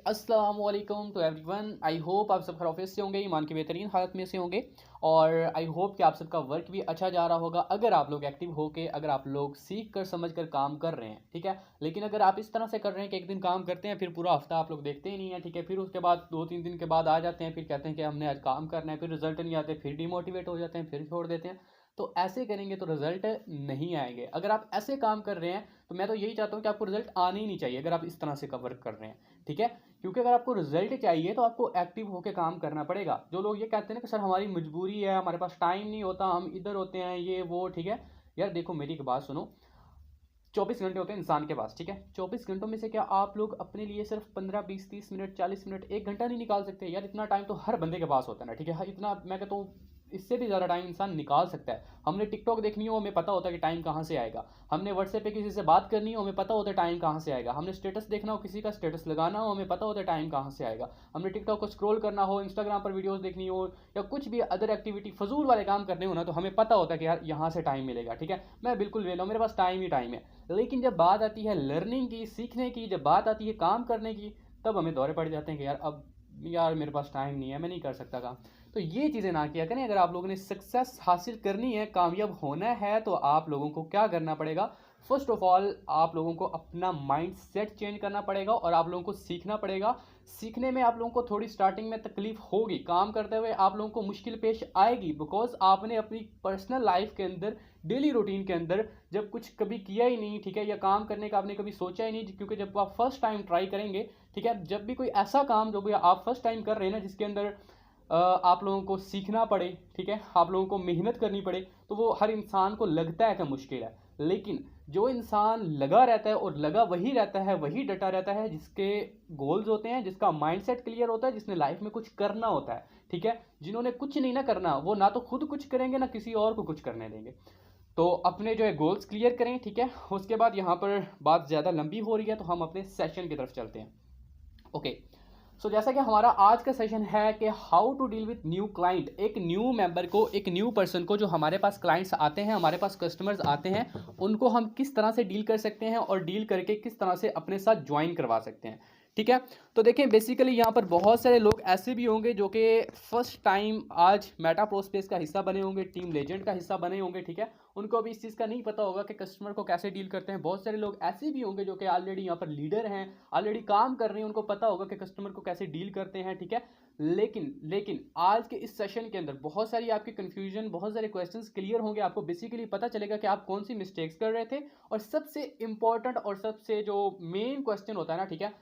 अस्सलाम वालेकुम to everyone. I hope आप सब खैरियत से होंगे, ईमान की बेहतरीन हालत में से होंगे और आई होप कि आप सबका वर्क भी अच्छा जा रहा होगा। अगर आप लोग एक्टिव होके, अगर आप लोग सीख कर समझ कर काम कर रहे हैं, ठीक है। लेकिन अगर आप इस तरह से कर रहे हैं कि एक दिन काम करते हैं, फिर पूरा हफ्ता आप लोग देखते ही नहीं है, ठीक है। फिर उसके बाद 2-3 दिन के बाद आ जाते हैं, फिर कहते हैं कि हमने आज काम करना है, फिर रिजल्ट नहीं आते, फिर डिमोटिवेट हो जाते हैं, फिर छोड़ देते हैं। तो ऐसे करेंगे तो रिजल्ट नहीं आएंगे। अगर आप ऐसे काम कर रहे हैं तो मैं तो यही चाहता हूँ कि आपको रिजल्ट आने ही नहीं चाहिए अगर आप इस तरह से वर्क कर रहे हैं, ठीक है। क्योंकि अगर आपको रिजल्ट चाहिए तो आपको एक्टिव होकर काम करना पड़ेगा। जो लोग ये कहते हैं ना कि सर हमारी मजबूरी है, हमारे पास टाइम नहीं होता, हम इधर होते हैं, ये वो, ठीक है। यार देखो मेरी एक बात सुनो, 24 घंटे होते हैं इंसान के पास, ठीक है। 24 घंटों में से क्या आप लोग अपने लिए सिर्फ 15 20 30 मिनट 40 मिनट 1 घंटा नहीं निकाल सकते? यार इतना टाइम तो हर बंदे के पास होता है ना, ठीक है। इतना मैं कहता हूँ इससे भी ज़्यादा टाइम इंसान निकाल सकता है। हमने टिकटॉक देखनी हो, हमें पता होता है कि टाइम कहाँ से आएगा। हमने व्हाट्सएप पे किसी से बात करनी हो, हमें पता होता है टाइम कहाँ से आएगा। हमने स्टेटस देखना हो, किसी का स्टेटस लगाना हो, हमें पता होता है टाइम कहाँ से आएगा। हमने टिकटॉक को स्क्रॉल करना हो, इंस्टाग्राम पर वीडियोस देखनी हो, या कुछ भी अदर एक्टिविटी फजूल वाले काम करने हो ना, तो हमें पता होता है कि यार यहाँ से टाइम मिलेगा, ठीक है। मैं बिल्कुल वेला हूँ, मेरे पास टाइम ही टाइम है। लेकिन जब बात आती है लर्निंग की, सीखने की, जब बात आती है काम करने की, तब हमें दौरे पड़ जाते हैं कि यार अब यार मेरे पास टाइम नहीं है, मैं नहीं कर सकता काम। तो ये चीज़ें ना किया करें। अगर आप लोगों ने सक्सेस हासिल करनी है, कामयाब होना है, तो आप लोगों को क्या करना पड़ेगा? फर्स्ट ऑफ ऑल आप लोगों को अपना माइंड सेट चेंज करना पड़ेगा और आप लोगों को सीखना पड़ेगा। सीखने में आप लोगों को थोड़ी स्टार्टिंग में तकलीफ होगी, काम करते हुए आप लोगों को मुश्किल पेश आएगी, बिकॉज आपने अपनी पर्सनल लाइफ के अंदर, डेली रूटीन के अंदर जब कुछ कभी किया ही नहीं, ठीक है, या काम करने का आपने कभी सोचा ही नहीं। क्योंकि जब आप फर्स्ट टाइम ट्राई करेंगे, ठीक है, जब भी कोई ऐसा काम जो भी आप फर्स्ट टाइम कर रहे हैं ना, जिसके अंदर आप लोगों को सीखना पड़े, ठीक है, आप लोगों को मेहनत करनी पड़े, तो वो हर इंसान को लगता है कि मुश्किल है। लेकिन जो इंसान लगा रहता है और लगा वही रहता है, वही डटा रहता है, जिसके गोल्स होते हैं, जिसका माइंडसेट क्लियर होता है, जिसने लाइफ में कुछ करना होता है, ठीक है। जिन्होंने कुछ नहीं ना करना, वो ना तो खुद कुछ करेंगे ना किसी और को कुछ करने देंगे। तो अपने जो है गोल्स क्लियर करें, ठीक है। उसके बाद यहाँ पर बात ज़्यादा लंबी हो रही है, तो हम अपने सेशन की तरफ चलते हैं। ओके, सो जैसा कि हमारा आज का सेशन है कि how to deal with new client. एक न्यू मेंबर को, एक न्यू पर्सन को, जो हमारे पास क्लाइंट्स आते हैं, हमारे पास कस्टमर्स आते हैं, उनको हम किस तरह से डील कर सकते हैं और डील करके किस तरह से अपने साथ ज्वाइन करवा सकते हैं, ठीक है। तो देखें, बेसिकली यहाँ पर बहुत सारे लोग ऐसे भी होंगे जो कि फर्स्ट टाइम आज मेटा प्रोस्पेस का हिस्सा बने होंगे, टीम लेजेंड का हिस्सा बने होंगे, ठीक है। उनको अभी इस चीज़ का नहीं पता होगा कि कस्टमर को कैसे डील करते हैं। बहुत सारे लोग ऐसे भी होंगे जो कि ऑलरेडी यहाँ पर लीडर हैं, ऑलरेडी काम कर रहे हैं, उनको पता होगा कि कस्टमर को कैसे डील करते हैं, ठीक है। लेकिन आज के इस सेशन के अंदर बहुत सारी आपकी कंफ्यूजन, बहुत सारे क्वेश्चंस क्लियर होंगे। आपको बेसिकली पता चलेगा कि आप कौन सी मिस्टेक्स कर रहे थे, और सबसे इंपॉर्टेंट और सबसे जो मेन क्वेश्चन होता है ना, ठीक है,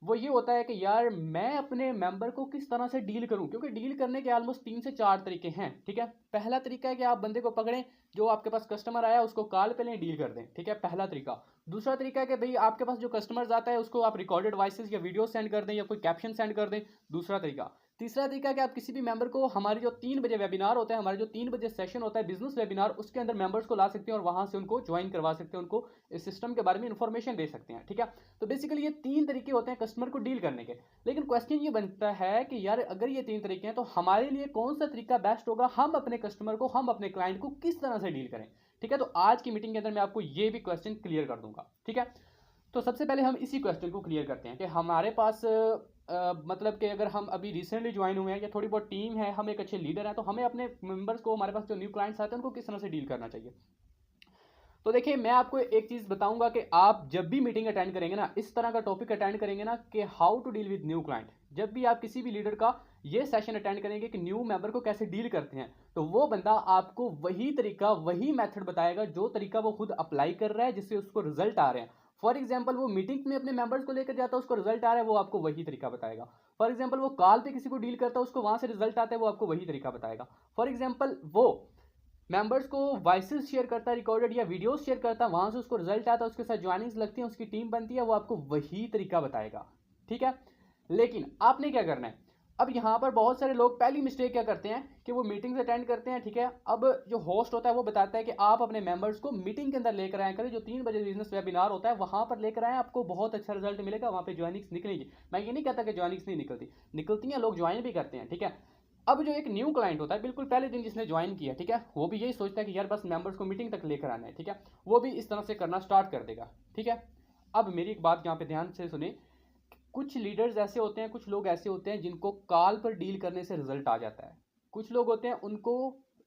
वो ये होता है कि यार मैं अपने मेंबर को किस तरह से डील करूं। क्योंकि डील करने के ऑलमोस्ट 3 से 4 तरीके हैं, ठीक है। पहला तरीका है कि आप बंदे को पकड़ें, जो आपके पास कस्टमर आया उसको कॉल पे लें, डील कर दें, ठीक है, पहला तरीका। दूसरा तरीका है कि भाई आपके पास जो कस्टमर्स आता है उसको आप रिकॉर्डेड वॉइसेस या वीडियो सेंड कर दें, या कोई कैप्शन सेंड कर दें, दूसरा तरीका। तीसरा तरीका है कि आप किसी भी मेंबर को, हमारे जो 3 बजे वेबिनार होता है, हमारे जो 3 बजे सेशन होता है बिजनेस वेबिनार, उसके अंदर मेंबर्स को ला सकते हैं और वहां से उनको ज्वाइन करवा सकते हैं, उनको इस सिस्टम के बारे में इंफॉर्मेशन दे सकते हैं, ठीक है। तो बेसिकली ये 3 तरीके होते हैं कस्टमर को डील करने के। लेकिन क्वेश्चन ये बनता है कि यार अगर ये 3 तरीके हैं तो हमारे लिए कौन सा तरीका बेस्ट होगा, हम अपने कस्टमर को, हम अपने क्लाइंट को किस तरह से डील करें, ठीक है। तो आज की मीटिंग के अंदर मैं आपको ये भी क्वेश्चन क्लियर कर दूंगा, ठीक है। तो सबसे पहले हम इसी क्वेश्चन को क्लियर करते हैं कि हमारे पास मतलब कि अगर हम अभी रिसेंटली ज्वाइन हुए हैं या थोड़ी बहुत टीम है, हम एक अच्छे लीडर हैं, तो हमें अपने मेंबर्स को, हमारे पास जो न्यू क्लाइंट्स आते हैं, उनको किस तरह से डील करना चाहिए। तो देखिए, मैं आपको एक चीज़ बताऊंगा कि आप जब भी मीटिंग अटेंड करेंगे ना, इस तरह का टॉपिक अटेंड करेंगे ना कि how to deal with new client, जब भी आप किसी भी लीडर का ये सेशन अटेंड करेंगे कि न्यू मेंबर को कैसे डील करते हैं, तो वो बंदा आपको वही तरीका, वही मेथड बताएगा जो तरीका वो खुद अप्लाई कर रहा है, जिससे उसको रिजल्ट आ रहे हैं। फॉर एग्जाम्पल, वो मीटिंग में अपने मेंबर्स को लेकर जाता है, उसको रिजल्ट आ रहा है, वो आपको वही तरीका बताएगा। फॉर एग्जाम्पल, वो कॉल पे किसी को डील करता है, उसको वहां से रिजल्ट आता है, वो आपको वही तरीका बताएगा। फॉर एग्जाम्पल, वो मेंबर्स को वॉइसेस शेयर करता है, रिकॉर्डेड या वीडियोस शेयर करता है, वहां से उसको रिजल्ट आता है, उसके साथ ज्वाइनिंग्स लगती है, उसकी टीम बनती है, वो आपको वही तरीका बताएगा, ठीक है। लेकिन आपने क्या करना है, अब यहाँ पर बहुत सारे लोग पहली मिस्टेक क्या करते हैं कि वो मीटिंग्स अटेंड करते हैं, ठीक है। अब जो होस्ट होता है वो बताता है कि आप अपने मेंबर्स को मीटिंग के अंदर लेकर आए करें, जो 3 बजे बिजनेस वेबिनार होता है वहां पर लेकर आए, आपको बहुत अच्छा रिजल्ट मिलेगा, वहां पे ज्वाइनिंग्स निकलेगी। मैं ये नहीं कहता कि ज्वाइनिंग्स नहीं निकलती, निकलती हैं, लोग ज्वाइन भी करते हैं, ठीक है। अब जो एक न्यू क्लाइंट होता है, बिल्कुल पहले दिन जिसने ज्वाइन किया, ठीक है, वो भी यही सोचता है कि यार बस मेंबर्स को मीटिंग तक लेकर आना है, ठीक है। वो भी इस तरह से करना स्टार्ट कर देगा, ठीक है। अब मेरी एक बात यहाँ पे ध्यान से सुने, कुछ लीडर्स ऐसे होते हैं, कुछ लोग ऐसे होते हैं जिनको कॉल पर डील करने से रिजल्ट आ जाता है। कुछ लोग होते हैं उनको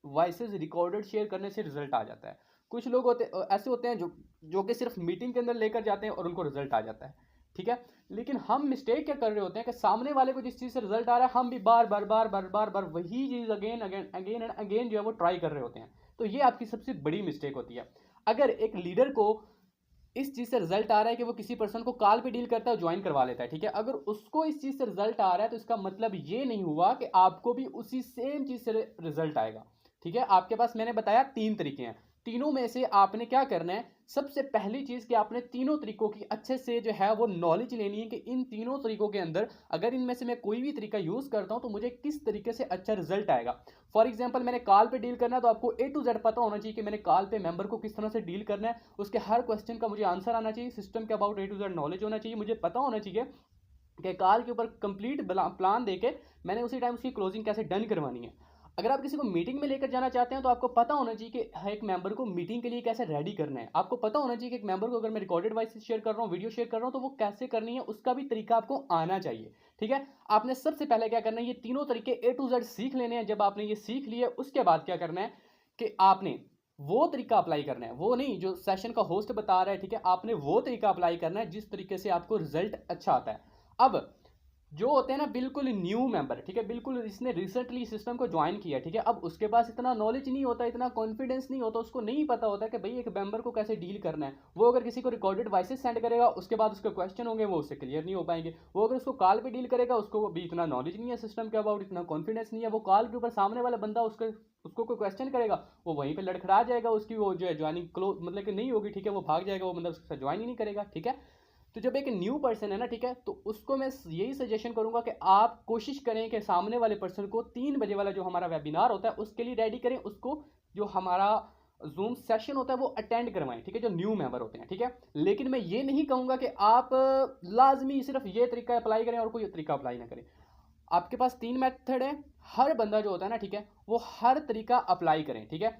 वॉइसेस रिकॉर्डेड शेयर करने से रिजल्ट आ जाता है। कुछ लोग ऐसे होते हैं जो कि सिर्फ मीटिंग के अंदर लेकर जाते हैं और उनको रिजल्ट आ जाता है। ठीक है, लेकिन हम मिस्टेक क्या कर रहे होते हैं कि सामने वाले को जिस चीज़ से रिजल्ट आ रहा है हम भी बार बार बार बार बार बार वही चीज़ again again again and again जो है वो ट्राई कर रहे होते हैं। तो ये आपकी सबसे बड़ी मिस्टेक होती है। अगर एक लीडर को इस चीज़ से रिजल्ट आ रहा है कि वो किसी पर्सन को कॉल पे डील करता है, ज्वाइन करवा लेता है, ठीक है, अगर उसको इस चीज़ से रिजल्ट आ रहा है तो इसका मतलब ये नहीं हुआ कि आपको भी उसी सेम चीज़ से रिजल्ट आएगा। ठीक है, आपके पास मैंने बताया 3 तरीके हैं, तीनों में से आपने क्या करना है, सबसे पहली चीज़ कि आपने तीनों तरीकों की अच्छे से जो है वो नॉलेज लेनी है कि इन तीनों तरीकों के अंदर अगर इनमें से मैं कोई भी तरीका यूज़ करता हूँ तो मुझे किस तरीके से अच्छा रिजल्ट आएगा। फॉर एग्जाम्पल मैंने कॉल पे डील करना है तो आपको A to Z पता होना चाहिए कि मैंने कॉल पे मेंबर को किस तरह से डील करना है, उसके हर क्वेश्चन का मुझे आंसर आना चाहिए, सिस्टम के about A to Z knowledge होना चाहिए, मुझे पता होना चाहिए कि कॉल के ऊपर कंप्लीट प्लान देके मैंने उसी टाइम उसकी क्लोजिंग कैसे डन करवानी है। अगर आप किसी को मीटिंग में लेकर जाना चाहते हैं तो आपको पता होना चाहिए कि एक मेंबर को मीटिंग के लिए कैसे रेडी करना है। आपको पता होना चाहिए कि एक मेंबर को अगर मैं रिकॉर्डेड वॉइस शेयर कर रहा हूँ, वीडियो शेयर कर रहा हूँ, तो वो कैसे करनी है उसका भी तरीका आपको आना चाहिए। ठीक है, आपने सबसे पहले क्या करना है, ये तीनों तरीके A to Z सीख लेने हैं। जब आपने ये सीख लिए उसके बाद क्या करना है कि आपने वो तरीका अप्लाई करना है, वो नहीं जो सेशन का होस्ट बता रहा है। ठीक है, आपने वो तरीका अप्लाई करना है जिस तरीके से आपको रिजल्ट अच्छा आता है। अब जो होते हैं ना बिल्कुल न्यू मेंबर, ठीक है, बिल्कुल इसने रिसेंटली सिस्टम को ज्वाइन किया, ठीक है, अब उसके पास इतना नॉलेज नहीं होता, इतना कॉन्फिडेंस नहीं होता, उसको नहीं पता होता कि भाई एक मेंबर को कैसे डील करना है। वो अगर किसी को रिकॉर्डेड वॉइसेस सेंड करेगा उसके बाद उसके क्वेश्चन होंगे वो उससे क्लियर नहीं हो पाएंगे। वो अगर उसको कॉल पे डील करेगा उसको भी इतना नॉलेज नहीं है सिस्टम के अबाउट, इतना कॉन्फिडेंस नहीं है, वो कॉल के ऊपर सामने वाला बंदा उसको कोई क्वेश्चन करेगा वो वहीं पे लड़खड़ा जाएगा, उसकी वो जो है ज्वाइनिंग क्लोज मतलब कि नहीं होगी। ठीक है, वो भाग जाएगा, वो बंदा उसके साथ ज्वाइन ही नहीं करेगा। ठीक है, तो जब एक न्यू पर्सन है ना, ठीक है, तो उसको मैं यही सजेशन करूंगा कि आप कोशिश करें कि सामने वाले पर्सन को 3 बजे वाला जो हमारा वेबिनार होता है उसके लिए रेडी करें, उसको जो हमारा जूम सेशन होता है वो अटेंड करवाएं। ठीक है, जो न्यू मेंबर होते हैं। ठीक है, लेकिन मैं ये नहीं कहूंगा कि आप लाजमी सिर्फ ये तरीका अप्लाई करें और कोई तरीका अप्लाई ना करें। आपके पास 3 मेथड है, हर बंदा जो होता है ना, ठीक है, वो हर तरीका अप्लाई करें। ठीक है,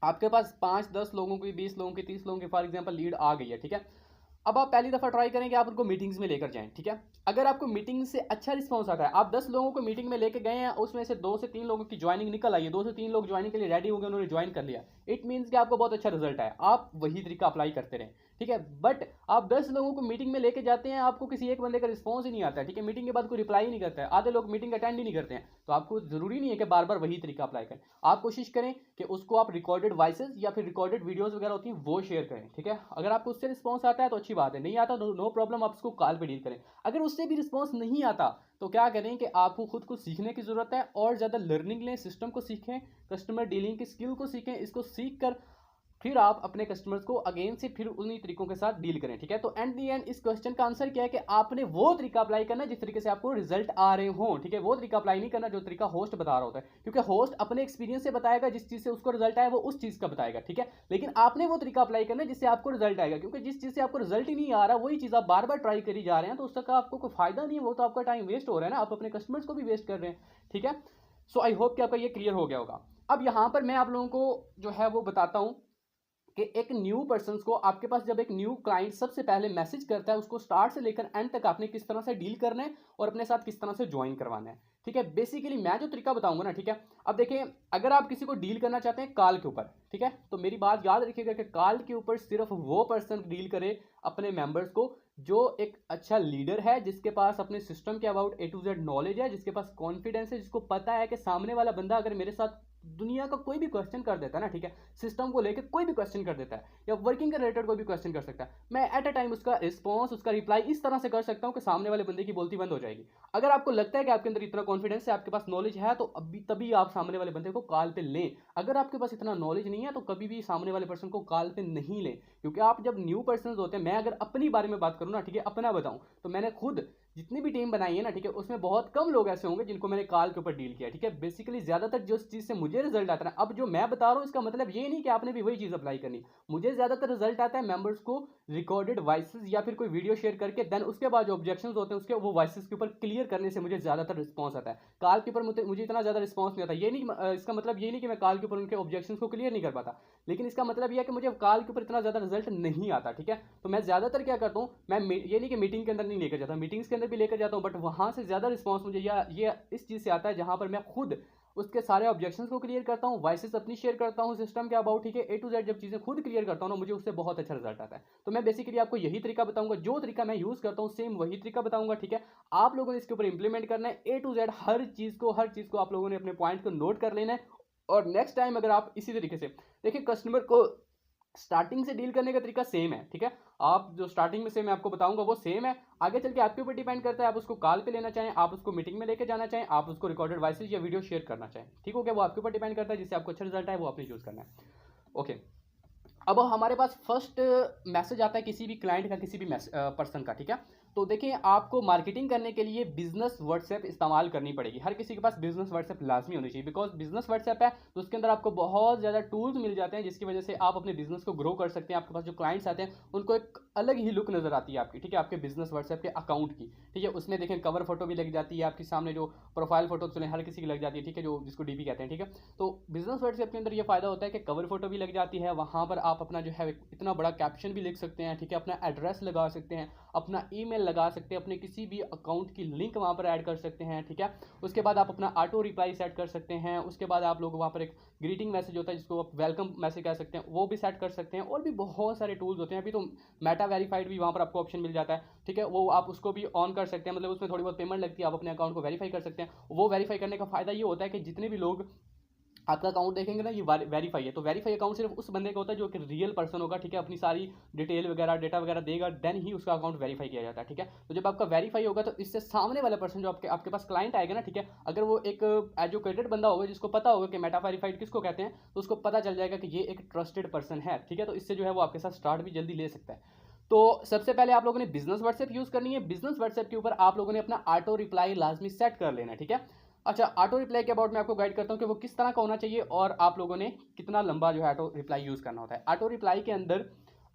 आपके पास 5-10 लोगों की, 20 लोगों की, 30 लोगों की फॉर एग्जांपल लीड आ गई है। ठीक है, अब आप पहली दफ़ा ट्राई करें कि आप उनको मीटिंग्स में लेकर जाएं। ठीक है, अगर आपको मीटिंग से अच्छा रिस्पांस आता है, आप 10 लोगों को मीटिंग में लेके गए हैं, उसमें से 2 से 3 लोगों की ज्वाइनिंग निकल आई है, 2 से 3 लोग ज्वाइनिंग के लिए रेडी हो गए, उन्होंने ज्वाइन कर लिया, इट मीन्स कि आपको बहुत अच्छा रिजल्ट आया, आप वही तरीका अप्लाई करते रहें। ठीक है, बट आप 10 लोगों को मीटिंग में लेके जाते हैं, आपको किसी एक बंदे का रिस्पॉन्स ही नहीं आता है। ठीक है, मीटिंग के बाद कोई रिप्लाई ही नहीं करता है, आधे लोग मीटिंग अटेंड ही नहीं करते हैं, तो आपको जरूरी नहीं है कि बार बार वही तरीका अप्लाई करें। आप कोशिश करें कि उसको आप रिकॉर्डेड वॉइसेस या फिर रिकॉर्डेड वीडियोस वगैरह होती हैं वो शेयर करें। ठीक है, अगर आपको उससे रिस्पॉन्स आता है तो अच्छी बात है, नहीं आता तो नो प्रॉब्लम, आप उसको कॉल पे डील करें। अगर उससे भी रिस्पॉन्स नहीं आता तो क्या करें कि आपको खुद को सीखने की ज़रूरत है और ज़्यादा लर्निंग लें, सिस्टम को सीखें, कस्टमर डीलिंग की स्किल को सीखें, इसको सीख कर फिर आप अपने कस्टमर्स को अगेन से फिर उन्हीं तरीकों के साथ डील करें। ठीक है, तो एंड दी एंड इस क्वेश्चन का आंसर क्या है कि आपने वो तरीका अप्लाई करना है जिस तरीके से आपको रिजल्ट आ रहे हो। ठीक है, वो तरीका अप्लाई नहीं करना जो तरीका होस्ट बता रहा होता है, क्योंकि होस्ट अपने एक्सपीरियंस से बताएगा, जिस चीज़ से उसको रिजल्ट आया वो उस चीज़ का बताएगा। ठीक है, लेकिन आपने वो तरीका अप्लाई करना है जिससे आपको रिजल्ट आएगा, क्योंकि जिस चीज़ से आपको रिजल्ट ही नहीं आ रहा वही चीज़ आप बार बार ट्राई करी जा रहे हैं तो उसका आपको कोई फायदा नहीं है, वो तो आपका टाइम वेस्ट हो रहा है ना, आप अपने कस्टमर्स को भी वेस्ट कर रहे हैं। ठीक है, सो आई होप कि आपका ये क्लियर हो गया होगा। अब यहाँ पर मैं आप लोगों को जो है वो बताता हूँ कि एक न्यू पर्सन को आपके पास जब एक न्यू क्लाइंट सबसे पहले मैसेज करता है उसको स्टार्ट से लेकर एंड तक आपने किस तरह से डील करना है और अपने साथ किस तरह से ज्वाइन करवाना है। ठीक है, बेसिकली मैं जो तरीका बताऊंगा ना, ठीक है, अब देखिए अगर आप किसी को डील करना चाहते हैं कॉल के ऊपर, ठीक है, तो मेरी बात याद रखिएगा कि कॉल के ऊपर सिर्फ वो पर्सन डील करे अपने मेंबर्स को जो एक अच्छा लीडर है, जिसके पास अपने सिस्टम के about A to Z knowledge है, जिसके पास कॉन्फिडेंस है, जिसको पता है कि सामने वाला बंदा अगर मेरे साथ दुनिया का कोई भी क्वेश्चन कर देता है ना, ठीक है, सिस्टम को लेकर कोई भी क्वेश्चन कर देता है या वर्किंग के रिलेटेड कोई भी क्वेश्चन कर सकता है, मैं एट अ टाइम उसका रिस्पॉन्स, उसका रिप्लाई इस तरह से कर सकता हूं कि सामने वाले बंदे की बोलती बंद हो जाएगी। अगर आपको लगता है कि आपके अंदर इतना कॉन्फिडेंस है, आपके पास नॉलेज है, तो अभी तभी आप सामने वाले बंदे को कॉल पे लें। अगर आपके पास इतना नॉलेज नहीं है तो कभी भी सामने वाले पर्सन को कॉल पे नहीं लें, क्योंकि आप जब न्यू पर्सन होते हैं, मैं अगर अपनी बारे में बात करूँ ना, ठीक है, अपना बताऊं तो मैंने खुद जितनी भी टीम बनाई है ना, ठीक है, उसमें बहुत कम लोग ऐसे होंगे जिनको मैंने कॉल के ऊपर डील किया। ठीक है, बेसिकली ज्यादातर जो चीज से मुझे रिजल्ट आता है, अब जो मैं बता रहा हूँ इसका मतलब ये नहीं कि आपने भी वही चीज अप्लाई करनी, मुझे ज्यादातर रिजल्ट आता है मेंबर्स को रिकॉर्डेड वॉइसेस या फिर कोई वीडियो शेयर करके देन उसके बाद जो ऑब्जेक्शंस होते हैं उसके वो वॉइसेस के ऊपर क्लियर करने से मुझे ज्यादातर रिस्पॉन्स आता है। कॉल के ऊपर मुझे इतना ज्यादा रिस्पॉन्स नहीं आता, ये नहीं इसका मतलब ये नहीं कि मैं कॉल के ऊपर उनके ऑब्जेक्शंस को क्लियर नहीं कर पाता, लेकिन इसका मतलब यह है कि मुझे कॉल के ऊपर इतना ज्यादा रिजल्ट नहीं आता। ठीक है, तो मैं ज्यादातर क्या करता हूँ, मैं ये नहीं कि मीटिंग के अंदर नहीं लेकर जाता, मीटिंग्स के अंदर अंदर भी लेकर जाता हूँ, बट वहाँ से ज़्यादा रिस्पॉन्स मुझे ये इस चीज़ से आता है जहाँ पर मैं खुद उसके सारे ऑब्जेक्शंस को क्लियर करता हूँ, वॉइसेस अपनी शेयर करता हूँ सिस्टम के अबाउट, ठीक है, A to Z जब चीज़ें खुद क्लियर करता हूँ ना, मुझे उससे बहुत अच्छा रिजल्ट आता है। तो मैं बेसिकली आपको यही तरीका बताऊंगा, जो तरीका मैं यूज़ करता हूँ सेम वही तरीका बताऊंगा, ठीक है। आप लोगों ने इसके ऊपर इंप्लीमेंट करना है, A to Z हर चीज़ को आप लोगों ने अपने पॉइंट को नोट कर लेना है। और नेक्स्ट टाइम अगर आप इसी तरीके से देखिए, कस्टमर को स्टार्टिंग से डील करने का तरीका सेम है, ठीक है। आप जो स्टार्टिंग में से मैं आपको बताऊंगा वो सेम है, आगे चल के आपके ऊपर डिपेंड करता है, आप उसको कॉल पे लेना चाहें, आप उसको मीटिंग में लेके जाना चाहें, आप उसको रिकॉर्डेड वॉइसेज या वीडियो शेयर करना चाहें, ठीक हो गया। वो आपके ऊपर डिपेंड करता है, जिससे आपको अच्छा रिजल्ट है वो आपने यूज़ करना है। ओके, अब हमारे पास फर्स्ट मैसेज आता है किसी भी क्लाइंट का, किसी भी पर्सन का, ठीक है। तो देखिए, आपको मार्केटिंग करने के लिए बिजनेस व्हाट्सएप इस्तेमाल करनी पड़ेगी। हर किसी के पास बिजनेस व्हाट्सएप लाजमी होनी चाहिए, बिकॉज बिजनेस व्हाट्सएप है तो उसके अंदर आपको बहुत ज़्यादा टूल्स मिल जाते हैं, जिसकी वजह से आप अपने बिजनेस को ग्रो कर सकते हैं। आपके पास जो क्लाइंट्स आते हैं उनको एक अलग ही लुक नजर आती है आपकी, ठीक है, आपके बिजनेस व्हाट्सएप के अकाउंट की, ठीक है। उसमें देखें कवर फोटो भी लग जाती है आपके सामने, जो प्रोफाइल फोटो चले हर किसी की लग जाती है, ठीक है, जो जिसको डीपी कहते हैं, ठीक है। तो बिजनेस व्हाट्सएप के अंदर ये फायदा होता है कि कवर फोटो भी लग जाती है, वहाँ पर आप अपना जो है इतना बड़ा कैप्शन भी लिख सकते हैं, ठीक है, अपना एड्रेस लगा सकते हैं, अपना ईमेल लगा सकते हैं, अपने किसी भी अकाउंट की लिंक वहाँ पर ऐड कर सकते हैं, ठीक है। उसके बाद आप अपना ऑटो रिप्लाई सेट कर सकते हैं, उसके बाद आप लोग वहाँ पर एक ग्रीटिंग मैसेज होता है जिसको आप वेलकम मैसेज कह सकते हैं, वो भी सेट कर सकते हैं। और भी बहुत सारे टूल्स होते हैं, अभी तो मेटा वेरीफाइड भी वहाँ पर आपको ऑप्शन मिल जाता है, ठीक है, वो आप उसको भी ऑन कर सकते हैं, मतलब उसमें थोड़ी बहुत पेमेंट लगती है, आप अपने अकाउंट को वेरीफाई कर सकते हैं। वो वेरीफाई करने का फायदा ये होता है कि जितने भी लोग आपका अकाउंट देखेंगे ना, ये वेरीफाई है, तो वेरीफाई अकाउंट सिर्फ उस बंदे का होता है जो कि रियल पर्सन होगा, ठीक है, अपनी सारी डिटेल वगैरह डेटा वगैरह देगा, देन ही उसका अकाउंट वेरीफाई किया जाता है, ठीक है। तो जब आपका वेरीफाई होगा तो इससे सामने वाला पर्सन जो आपके आपके पास क्लाइंट आएगा ना, ठीक है, अगर वो एक एजुकेटेड बंदा होगा जिसको पता होगा कि मेटा वेरीफाइड किसको कहते हैं, तो उसको पता चल जाएगा कि ये एक ट्रस्टेड पर्सन है, ठीक है। तो इससे जो है वो आपके साथ स्टार्ट भी जल्दी ले सकता है। तो सबसे पहले आप लोगों ने बिजनेस व्हाट्सएप यूज करनी है। बिजनेस व्हाट्सएप के ऊपर आप लोगों ने अपना ऑटो रिप्लाई लाजमी सेट कर लेना है, ठीक है। अच्छा, ऑटो रिप्लाई के अबाउट मैं आपको गाइड करता हूँ कि वो किस तरह का होना चाहिए और आप लोगों ने कितना लंबा जो है ऑटो रिप्लाई यूज़ करना होता है। ऑटो रिप्लाई के अंदर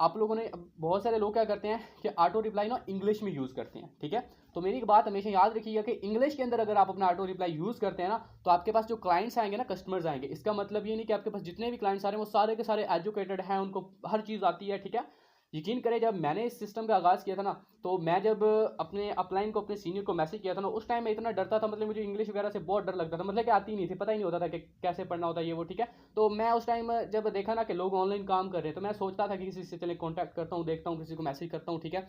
आप लोगों ने, बहुत सारे लोग क्या करते हैं कि ऑटो रिप्लाई ना इंग्लिश में यूज़ करते हैं, ठीक है। तो मेरी एक बात हमेशा याद रखिएगा कि इंग्लिश के अंदर अगर आप अपना ऑटो रिप्लाई यूज़ करते हैं ना, तो आपके पास जो क्लाइंट्स आएंगे ना, कस्टमर्स आएंगे, इसका मतलब ये नहीं कि आपके पास जितने भी क्लाइंट्स आ रहे हैं वो सारे के सारे एजुकेटेड हैं, उनको हर चीज़ आती है, ठीक है। यकीन करें, जब मैंने इस सिस्टम का आगाज़ किया था ना, तो मैं जब अपने अपलाइन को, अपने सीनियर को मैसेज किया था ना, उस टाइम मैं इतना डरता था, मतलब मुझे इंग्लिश वगैरह से बहुत डर लगता था, मतलब कि आती नहीं थी, पता ही नहीं होता था कि कैसे पढ़ना होता है ये वो, ठीक है। तो मैं उस टाइम जब देखा ना कि लोग ऑनलाइन काम कर रहे हैं, तो मैं सोचता था कि किसी से चले कॉन्टैक्ट करता हूँ, देखता हूँ, किसी को मैसेज करता हूँ, ठीक है।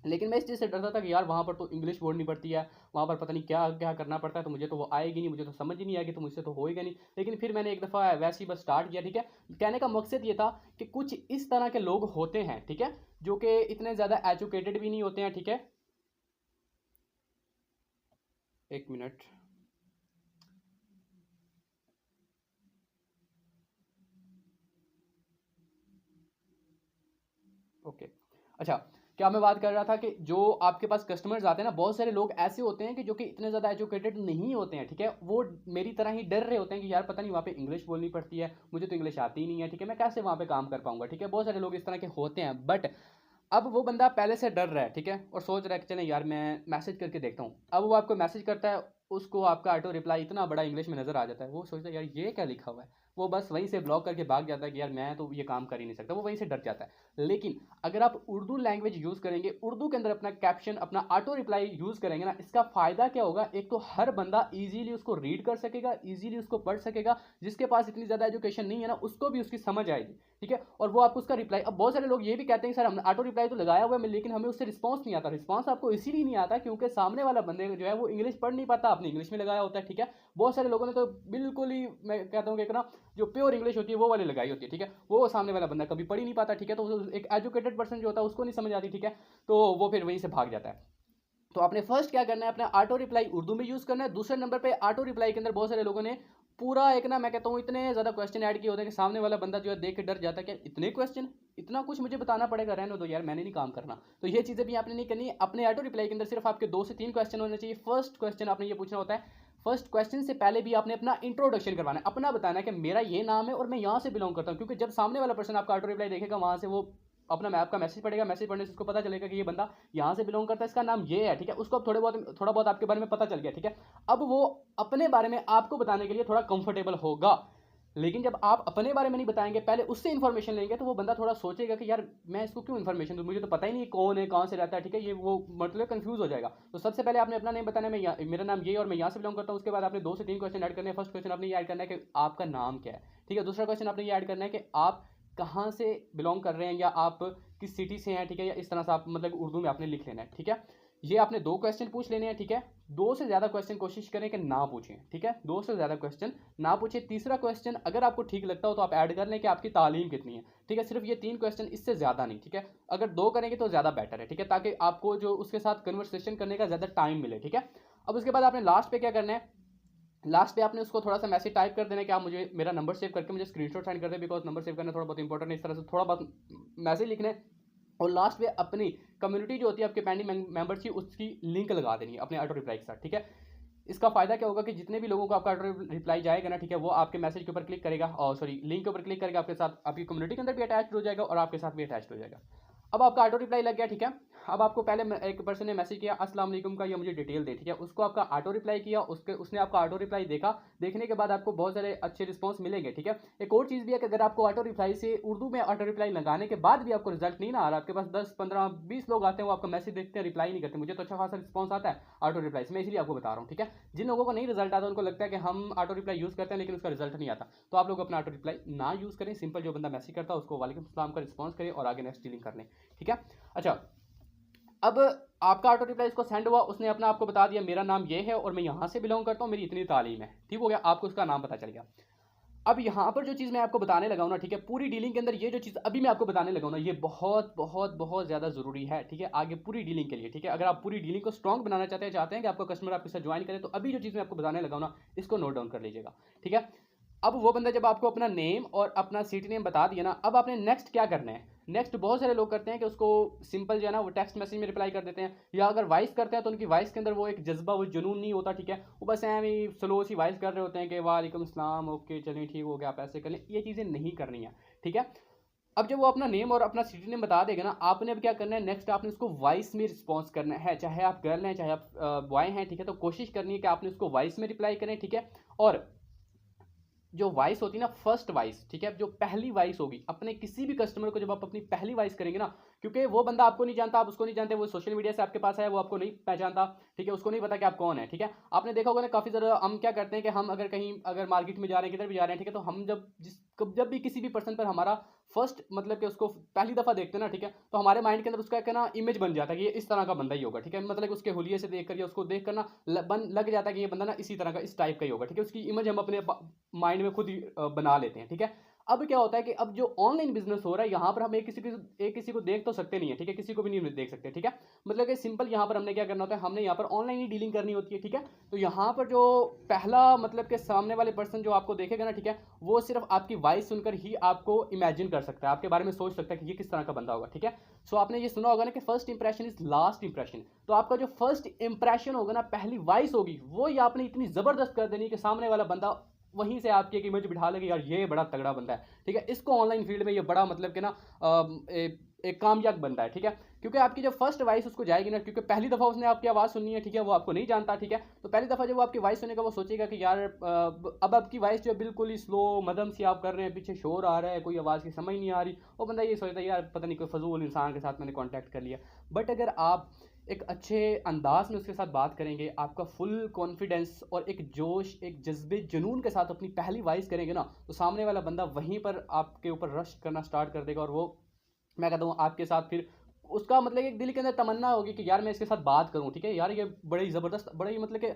लेकिन मैं इस चीज़ से डरता था कि यार वहाँ पर तो इंग्लिश बोलनी पड़ती है, वहाँ पर पता नहीं क्या क्या करना पड़ता है, तो मुझे तो वो आएगी नहीं, मुझे तो समझ ही नहीं आएगी, तो मुझसे तो होएगा नहीं। लेकिन फिर मैंने एक दफ़ा वैसे ही बस स्टार्ट किया, ठीक है। कहने का मकसद ये था कि कुछ इस तरह के लोग होते हैं, ठीक है, जो कि इतने ज़्यादा एजुकेटेड भी नहीं होते हैं, ठीक है। एक मिनट। ओके, अच्छा, क्या मैं बात कर रहा था कि जो आपके पास कस्टमर्स आते हैं ना, बहुत सारे लोग ऐसे होते हैं कि जो कि इतने ज़्यादा एजुकेटेड नहीं होते हैं, ठीक है। वो मेरी तरह ही डर रहे होते हैं कि यार पता नहीं वहाँ पे इंग्लिश बोलनी पड़ती है, मुझे तो इंग्लिश आती ही नहीं है, ठीक है, मैं कैसे वहाँ पे काम कर पाऊंगा, ठीक है। बहुत सारे लोग इस तरह के होते हैं, बट अब वो बंदा पहले से डर रहा है, ठीक है, और सोच रहा है कि चले यार मैं मैसेज करके देखता हूँ। अब वो आपको मैसेज करता है, उसको आपका ऑटो रिप्लाई इतना बड़ा इंग्लिश में नज़र आ जाता है, वो सोचता है यार ये क्या लिखा हुआ है, वो बस वहीं से ब्लॉक करके भाग जाता है कि यार मैं तो ये काम कर ही नहीं सकता, वो वहीं से डर जाता है। लेकिन अगर आप उर्दू लैंग्वेज यूज़ करेंगे, उर्दू के अंदर अपना कैप्शन, अपना ऑटो रिप्लाई यूज़ करेंगे ना, इसका फ़ायदा क्या होगा, एक तो हर बंदा ईजिली उसको रीड कर सकेगा, ईजिली उसको पढ़ सकेगा, जिसके पास इतनी ज़्यादा एजुकेशन नहीं है ना, उसको भी उसकी समझ आएगी, ठीक है। और वो आपको उसका रिप्लाई, अब बहुत सारे लोग ये भी कहते हैं सर हमने ऑटो रिप्लाई तो लगाया हुआ है लेकिन हमें उससे रिस्पॉन्स नहीं आता। रिस्पॉन्स आपको इसीलिए नहीं आता क्योंकि सामने वाला बंदे जो है वो इंग्लिश पढ़ नहीं पाता, आपने इंग्लिश में लगाया होता है, ठीक है। बहुत सारे लोगों ने तो बिल्कुल ही, मैं कहता हूँ कि ना, जो प्योर इंग्लिश होती है वो वाली लगाई होती है, ठीक है, वो सामने वाला बंदा कभी पढ़ ही नहीं पाता, ठीक है। तो एक एजुकेटेड पर्सन जो होता है उसको नहीं समझ आती, ठीक है, तो वो फिर वहीं से भाग जाता है। तो आपने फर्स्ट क्या करना है, अपना ऑटो रिप्लाई उर्दू में यूज़ करना है। दूसरे नंबर पे ऑटो रिप्लाई के अंदर बहुत सारे लोगों ने पूरा एक ना, मैं कहता हूँ इतने ज़्यादा क्वेश्चन ऐड किए होते हैं कि सामने वाला बंदा जो है देख के डर जाता है कि इतने क्वेश्चन, इतना कुछ मुझे बताना पड़ेगा, रहने दो यार मैंने नहीं काम करना। तो ये चीज़ें भी आपने नहीं करनी। अपने ऑटो रिप्लाई के अंदर सिर्फ आपके 2 से 3 क्वेश्चन होने चाहिए। फर्स्ट क्वेश्चन आपने ये पूछना होता है, फर्स्ट क्वेश्चन से पहले भी आपने अपना इंट्रोडक्शन करवाना है, अपना बताना है कि मेरा ये नाम है और मैं यहाँ से बिलोंग करता हूँ। क्योंकि जब सामने वाला पर्सन आपका ऑटो रिप्लाई देखेगा, वहाँ से वो अपना मैप का मैसेज पढ़ेगा, मैसेज पढ़ने से उसको पता चलेगा कि ये बंदा यहाँ से बिलोंग करता है, इसका नाम ये है, ठीक है। उसको अब थोड़ा बहुत आपके बारे में पता चल गया, ठीक है। अब वो अपने बारे में आपको बताने के लिए थोड़ा कंफर्टेबल होगा। लेकिन जब आप अपने बारे में नहीं बताएंगे, पहले उससे इन्फॉर्मेशन लेंगे, तो वो बंदा थोड़ा सोचेगा कि यार मैं इसको क्यों इन्फॉर्मेशन दूँ, मुझे तो पता ही नहीं कौन है, कहाँ से रहता है, ठीक है, ये वो मतलब कंफ्यूज हो जाएगा। तो सबसे पहले आपने अपना नेम बताना है, मेरा नाम ये और मैं यहाँ से बिलोंग करता हूँ। उसके बाद आपने 2 से 3 क्वेश्चन ऐड करने हैं। फर्स्ट क्वेश्चन आपने ये ऐड करना है कि आपका नाम क्या है, ठीक है। दूसरा क्वेश्चन आपने ये ऐड करना है कि आप कहाँ से बिलोंग कर रहे हैं या आप किस सिटी से हैं, ठीक है, या इस तरह से आप मतलब उर्दू में आपने लिख लेना है, ठीक है। ये आपने 2 क्वेश्चन पूछ लेने हैं, ठीक है। 2 से ज़्यादा क्वेश्चन कोशिश करें कि ना पूछें, ठीक है, 2 से ज़्यादा क्वेश्चन ना पूछें। तीसरा क्वेश्चन अगर आपको ठीक लगता हो तो आप ऐड कर लें कि आपकी तालीम कितनी है, ठीक है। सिर्फ ये 3 क्वेश्चन, इससे ज़्यादा नहीं, ठीक है। अगर 2 करेंगे तो ज़्यादा बेटर है, ठीक है, ताकि आपको जो उसके साथ कन्वर्सेशन करने का ज़्यादा टाइम मिले, ठीक है। अब उसके बाद आपने लास्ट पे क्या करना है, लास्ट पे आपने उसको थोड़ा सा मैसेज टाइप कर देना है कि आप मुझे मेरा नंबर सेव करके मुझे स्क्रीनशॉट सेंड कर दें, बिकॉज नंबर सेव करना थोड़ा बहुत इंपॉर्टेंट है। इस तरह से थोड़ा बहुत मैसेज लिखना है और लास्ट पे अपनी कम्युनिटी जो होती है आपके पेंडिंग मेंबर्स की, उसकी लिंक लगा देनी है अपने ऑटो रिप्लाई के साथ, ठीक है। इसका फायदा क्या होगा कि जितने भी लोगों को आपका ऑटो रिप्लाई जाएगा ना, ठीक है, वो आपके मैसेज के ऊपर क्लिक करेगा और सॉरी लिंक के ऊपर क्लिक करेगा, आपके साथ आपकी कम्युनिटी के अंदर भी अटैच हो जाएगा और आपके साथ भी अटैच हो जाएगा। अब आपका ऑटो रिप्लाई लग गया, ठीक है। अब आपको पहले एक पर्सन ने मैसेज किया अस्सलाम वालेकुम का, ये मुझे डिटेल दे, ठीक है, उसको आपका ऑटो रिप्लाई किया, उसने आपका ऑटो रिप्लाई देखा, देखने के बाद आपको बहुत सारे अच्छे रिस्पॉन्स मिलेंगे, ठीक है। एक और चीज़ भी है कि अगर आपको ऑटो रिप्लाई से उर्दू में ऑटो रिप्लाई लगाने के बाद भी आपको रिजल्ट नहीं ना आ रहा, आपके पास 10 15 20 लोग आते हैं, वो आपका मैसेज देखते हैं, रिप्लाई नहीं करते, मुझे तो अच्छा खासा रिस्पॉन्स आता है ऑटो रिप्लाई से, मैं इसलिए आपको बता रहा हूँ, ठीक है। जिन लोगों को नहीं रिजल्ट आता उनको लगता है कि हम ऑटो रिप्लाई यूज़ करते हैं लेकिन उसका रिजल्ट नहीं आता, तो आप लोग अपना ऑटो रिप्लाई ना यूज़ करें, सिंपल जो बंदा मैसेज करता है उसको वालेकुम सलाम का रिस्पॉन्स करें और आगे नेक्स्ट डीलिंग कर लें, ठीक है। अच्छा, अब आपका ऑटो रिप्लाई इसको सेंड हुआ, उसने अपना आपको बता दिया मेरा नाम ये है और मैं यहाँ से बिलोंग करता हूँ, मेरी इतनी तालीम है, ठीक हो गया, आपको उसका नाम पता चल गया। अब यहाँ पर जो चीज़ मैं आपको बताने लगा हूँ ना, ठीक है, पूरी डीलिंग के अंदर ये जो चीज़ अभी मैं आपको बताने लगा हूँ ना, ये बहुत बहुत बहुत ज़्यादा ज़रूरी है, ठीक है, आगे पूरी डीलिंग के लिए, ठीक है। अगर आप पूरी डीलिंग को स्ट्रॉन्ग बनाना चाहते हैं कि आपका कस्टमर आपके साथ ज्वाइन करे, तो अभी जो चीज़ मैं आपको बताने लगा हूँ ना, इसको नोट डाउन कर लीजिएगा, ठीक है। अब वो बंदा जब आपको अपना नेम और अपना सिटी नेम बता दिया ना, अब आपने नेक्स्ट क्या करना है। नेक्स्ट बहुत सारे लोग करते हैं कि उसको सिंपल जो है ना वो टेक्स्ट मैसेज में रिप्लाई कर देते हैं, या अगर वॉइस करते हैं तो उनकी वॉइस के अंदर वो एक जज्बा, वो जुनून नहीं होता, ठीक है, वो बस ऐਵੇਂ ही स्लो सी वॉइस कर रहे होते हैं कि वालेकुम अस्सलाम, ओके चलिए ठीक हो गया, आप ऐसे कर लें, ये चीज़ें नहीं करनी है, ठीक है। अब जब वो अपना नेम और अपना सिटी नेम बता देगा ना, आपने अब क्या करना है, नेक्स्ट आपने उसको वॉइस में रिस्पॉन्स करना है, चाहे आप गर्ल हैं चाहे आप बॉय हैं, ठीक है। तो कोशिश करनी है कि आपने उसको वॉइस में रिप्लाई करें, ठीक है। और जो वॉइस होती है ना, फर्स्ट वॉइस, ठीक है, जो पहली वॉइस होगी अपने किसी भी कस्टमर को, जब आप अपनी पहली वॉइस करेंगे ना, क्योंकि वो बंदा आपको नहीं जानता, आप उसको नहीं जानते, वो सोशल मीडिया से आपके पास है, वो आपको नहीं पहचानता, ठीक है, उसको नहीं पता कि आप कौन है, ठीक है। आपने देखा होगा ना काफ़ी ज़्यादा हम क्या करते हैं कि हम अगर कहीं अगर मार्केट में जा रहे हैं, किधर भी जा रहे हैं, ठीक है, तो हम जब भी किसी भी पर्सन पर हमारा फर्स्ट मतलब कि उसको पहली दफ़ा देखते हैं ना, ठीक है, तो हमारे माइंड के अंदर उसका क्या ना इमेज बन जाता है कि ये इस तरह का बंदा ही होगा, ठीक है, मतलब उसके हुलिये से देख कर या उसको देख कर ना लग जाता है कि ये बंदा ना इसी तरह का, इस टाइप का ही होगा, ठीक है। उसकी इमेज हम अपने माइंड में खुद ही बना लेते हैं, ठीक है। अब क्या होता है कि अब जो ऑनलाइन बिजनेस हो रहा है, यहाँ पर हम एक किसी को देख तो सकते नहीं है, ठीक है, किसी को भी नहीं देख सकते, ठीक है। मतलब कि सिंपल यहाँ पर हमने क्या करना होता है, हमने यहाँ पर ऑनलाइन ही डीलिंग करनी होती है, ठीक है। तो यहाँ पर जो पहला मतलब कि सामने वाले पर्सन जो आपको देखेगा ना, ठीक है, वो सिर्फ आपकी वॉइस सुनकर ही आपको इमेजिन कर सकता है, आपके बारे में सोच सकता है कि ये किस तरह का बंदा होगा, ठीक है। सो आपने ये सुना होगा ना कि first impression is last impression, तो आपका जो फर्स्ट इंप्रेशन होगा ना, पहली वॉइस होगी, वो ही आपने इतनी ज़बरदस्त कर देनी कि सामने वाला बंदा वहीं से आपकी एक इमेज बिठा लेगी, यार ये बड़ा तगड़ा बंदा है, ठीक है, इसको ऑनलाइन फील्ड में ये बड़ा मतलब कि ना एक कामयाब बंदा है, ठीक है। क्योंकि आपकी जब फर्स्ट वॉइस उसको जाएगी ना, क्योंकि पहली दफ़ा उसने आपकी आवाज़ सुननी है, ठीक है, वो आपको नहीं जानता, ठीक है। तो पहली दफ़ा जब वो आपकी वॉइस सुनेगा, वो सोचेगा कि यार अब आपकी वॉइस जो बिल्कुल ही स्लो मदम सी आप कर रहे हैं, पीछे शोर आ रहा है, कोई आवाज़ की समझ नहीं आ रही, वो बंदा ये सोचता है यार पता नहीं कोई फजूल इंसान के साथ मैंने कॉन्टैक्ट कर लिया। बट अगर आप एक अच्छे अंदाज में उसके साथ बात करेंगे, आपका फुल कॉन्फिडेंस और एक जोश, एक जज्बे, जुनून के साथ अपनी पहली वॉइस करेंगे ना, तो सामने वाला बंदा वहीं पर आपके ऊपर रश करना स्टार्ट कर देगा, और वो मैं कहता हूँ आपके साथ फिर उसका मतलब एक दिल के अंदर तमन्ना होगी कि यार मैं इसके साथ बात करूँ, ठीक है, यार ये बड़ी ज़बरदस्त, बड़ा ही मतलब कि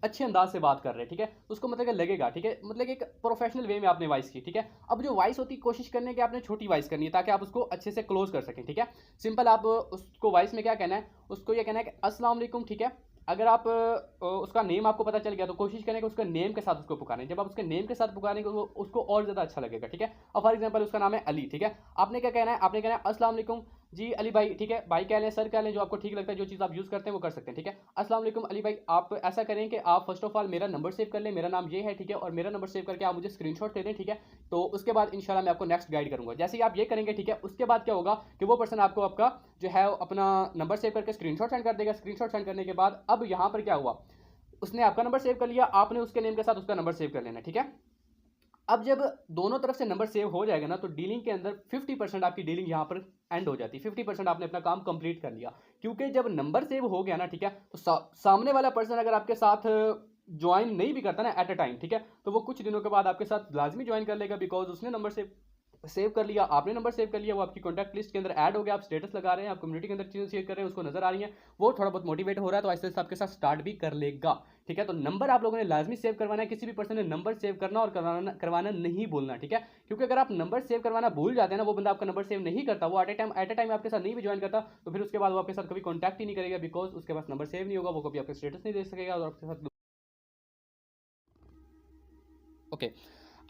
अच्छे अंदाज से बात कर रहे हैं, ठीक है, उसको मतलब कि लगेगा, ठीक है, मतलब एक प्रोफेशनल वे में आपने वॉइस की, ठीक है। अब जो वॉइस होती है, कोशिश करने की आपने छोटी वॉइस करनी है ताकि आप उसको अच्छे से क्लोज कर सकें, ठीक है। सिंपल आप उसको वॉइस में क्या कहना है, उसको ये कहना है कि अस्सलाम वालेकुम, ठीक है। अगर आप उसका नेम आपको पता चल गया तो कोशिश करें कि उसका नेम के साथ उसको पुकारें, जब आप उसके नेम के साथ पुकारेंगे वो उसको और ज़्यादा अच्छा लगेगा, ठीक है। अब फॉर एग्जांपल उसका नाम है अली, ठीक है, आपने क्या कहना है, आपने कहना है अस्सलाम वालेकुम जी अली भाई, ठीक है, भाई कह लें, सर कह लें, जो आपको ठीक लगता है, जो चीज़ आप यूज़ करते हैं वो कर सकते हैं, ठीक है। अस्सलाम वालेकुम अली भाई, आप ऐसा करें कि आप फर्स्ट ऑफ ऑल मेरा नंबर सेव कर लें, मेरा नाम ये है, ठीक है, और मेरा नंबर सेव करके आप मुझे स्क्रीनशॉट दे दें, ठीक है। तो उसके बाद इंशाल्लाह मैं आपको नेक्स्ट गाइड करूँगा। जैसे ही आप ये करेंगे, ठीक है, उसके बाद क्या होगा कि वो पर्सन आपको आपका जो है अपना नंबर सेव करके स्क्रीनशॉट सेंड कर देगा। स्क्रीनशॉट सेंड करने के बाद अब यहाँ पर क्या हुआ, उसने आपका नंबर सेव कर लिया, आपने उसके नेम के साथ उसका नंबर सेव कर लेना, ठीक है। अब जब दोनों तरफ से नंबर सेव हो जाएगा ना, तो डीलिंग के अंदर 50% आपकी डीलिंग यहाँ पर एंड हो जाती है। 50% आपने अपना काम कंप्लीट कर लिया, क्योंकि जब नंबर सेव हो गया ना, ठीक है, तो सामने वाला पर्सन अगर आपके साथ ज्वाइन नहीं भी करता ना एट अ टाइम, ठीक है, तो वो कुछ दिनों के बाद आपके साथ लाजमी ज्वाइन कर लेगा, बिकॉज उसने नंबर सेव कर लिया, आपने नंबर सेव कर लिया, वो आपकी कॉन्टैक्ट लिस्ट के अंदर ऐड हो गया, आप स्टेटस लगा रहे हैं, आप कम्युनिटी के अंदर चीज़ें शेयर कर रहे हैं, उसको नजर आ रही हैं, वो थोड़ा बहुत मोटिवेट हो रहा है, तो ऐसे आपके साथ स्टार्ट भी कर लेगा। ठीक है, तो नंबर आप लोगों ने लाजमी सेव करवाना है। किसी भी पर्सन ने नंबर सेव करना और करवाना नहीं बोलना, ठीक है, क्योंकि अगर आप नंबर सेव करवाना भूल जाते हैं ना, वो बंदा आपका नंबर सेव नहीं करता, वो एट अ टाइम आपके साथ नहीं भी ज्वाइन करता, तो फिर उसके बाद वो आपके साथ कभी कॉन्टैक्ट ही नहीं करेगा, बिकॉज उसके पास नंबर सेव नहीं होगा, वो कभी आपका स्टेटस नहीं देख सकेगा और आपके साथ। ओके,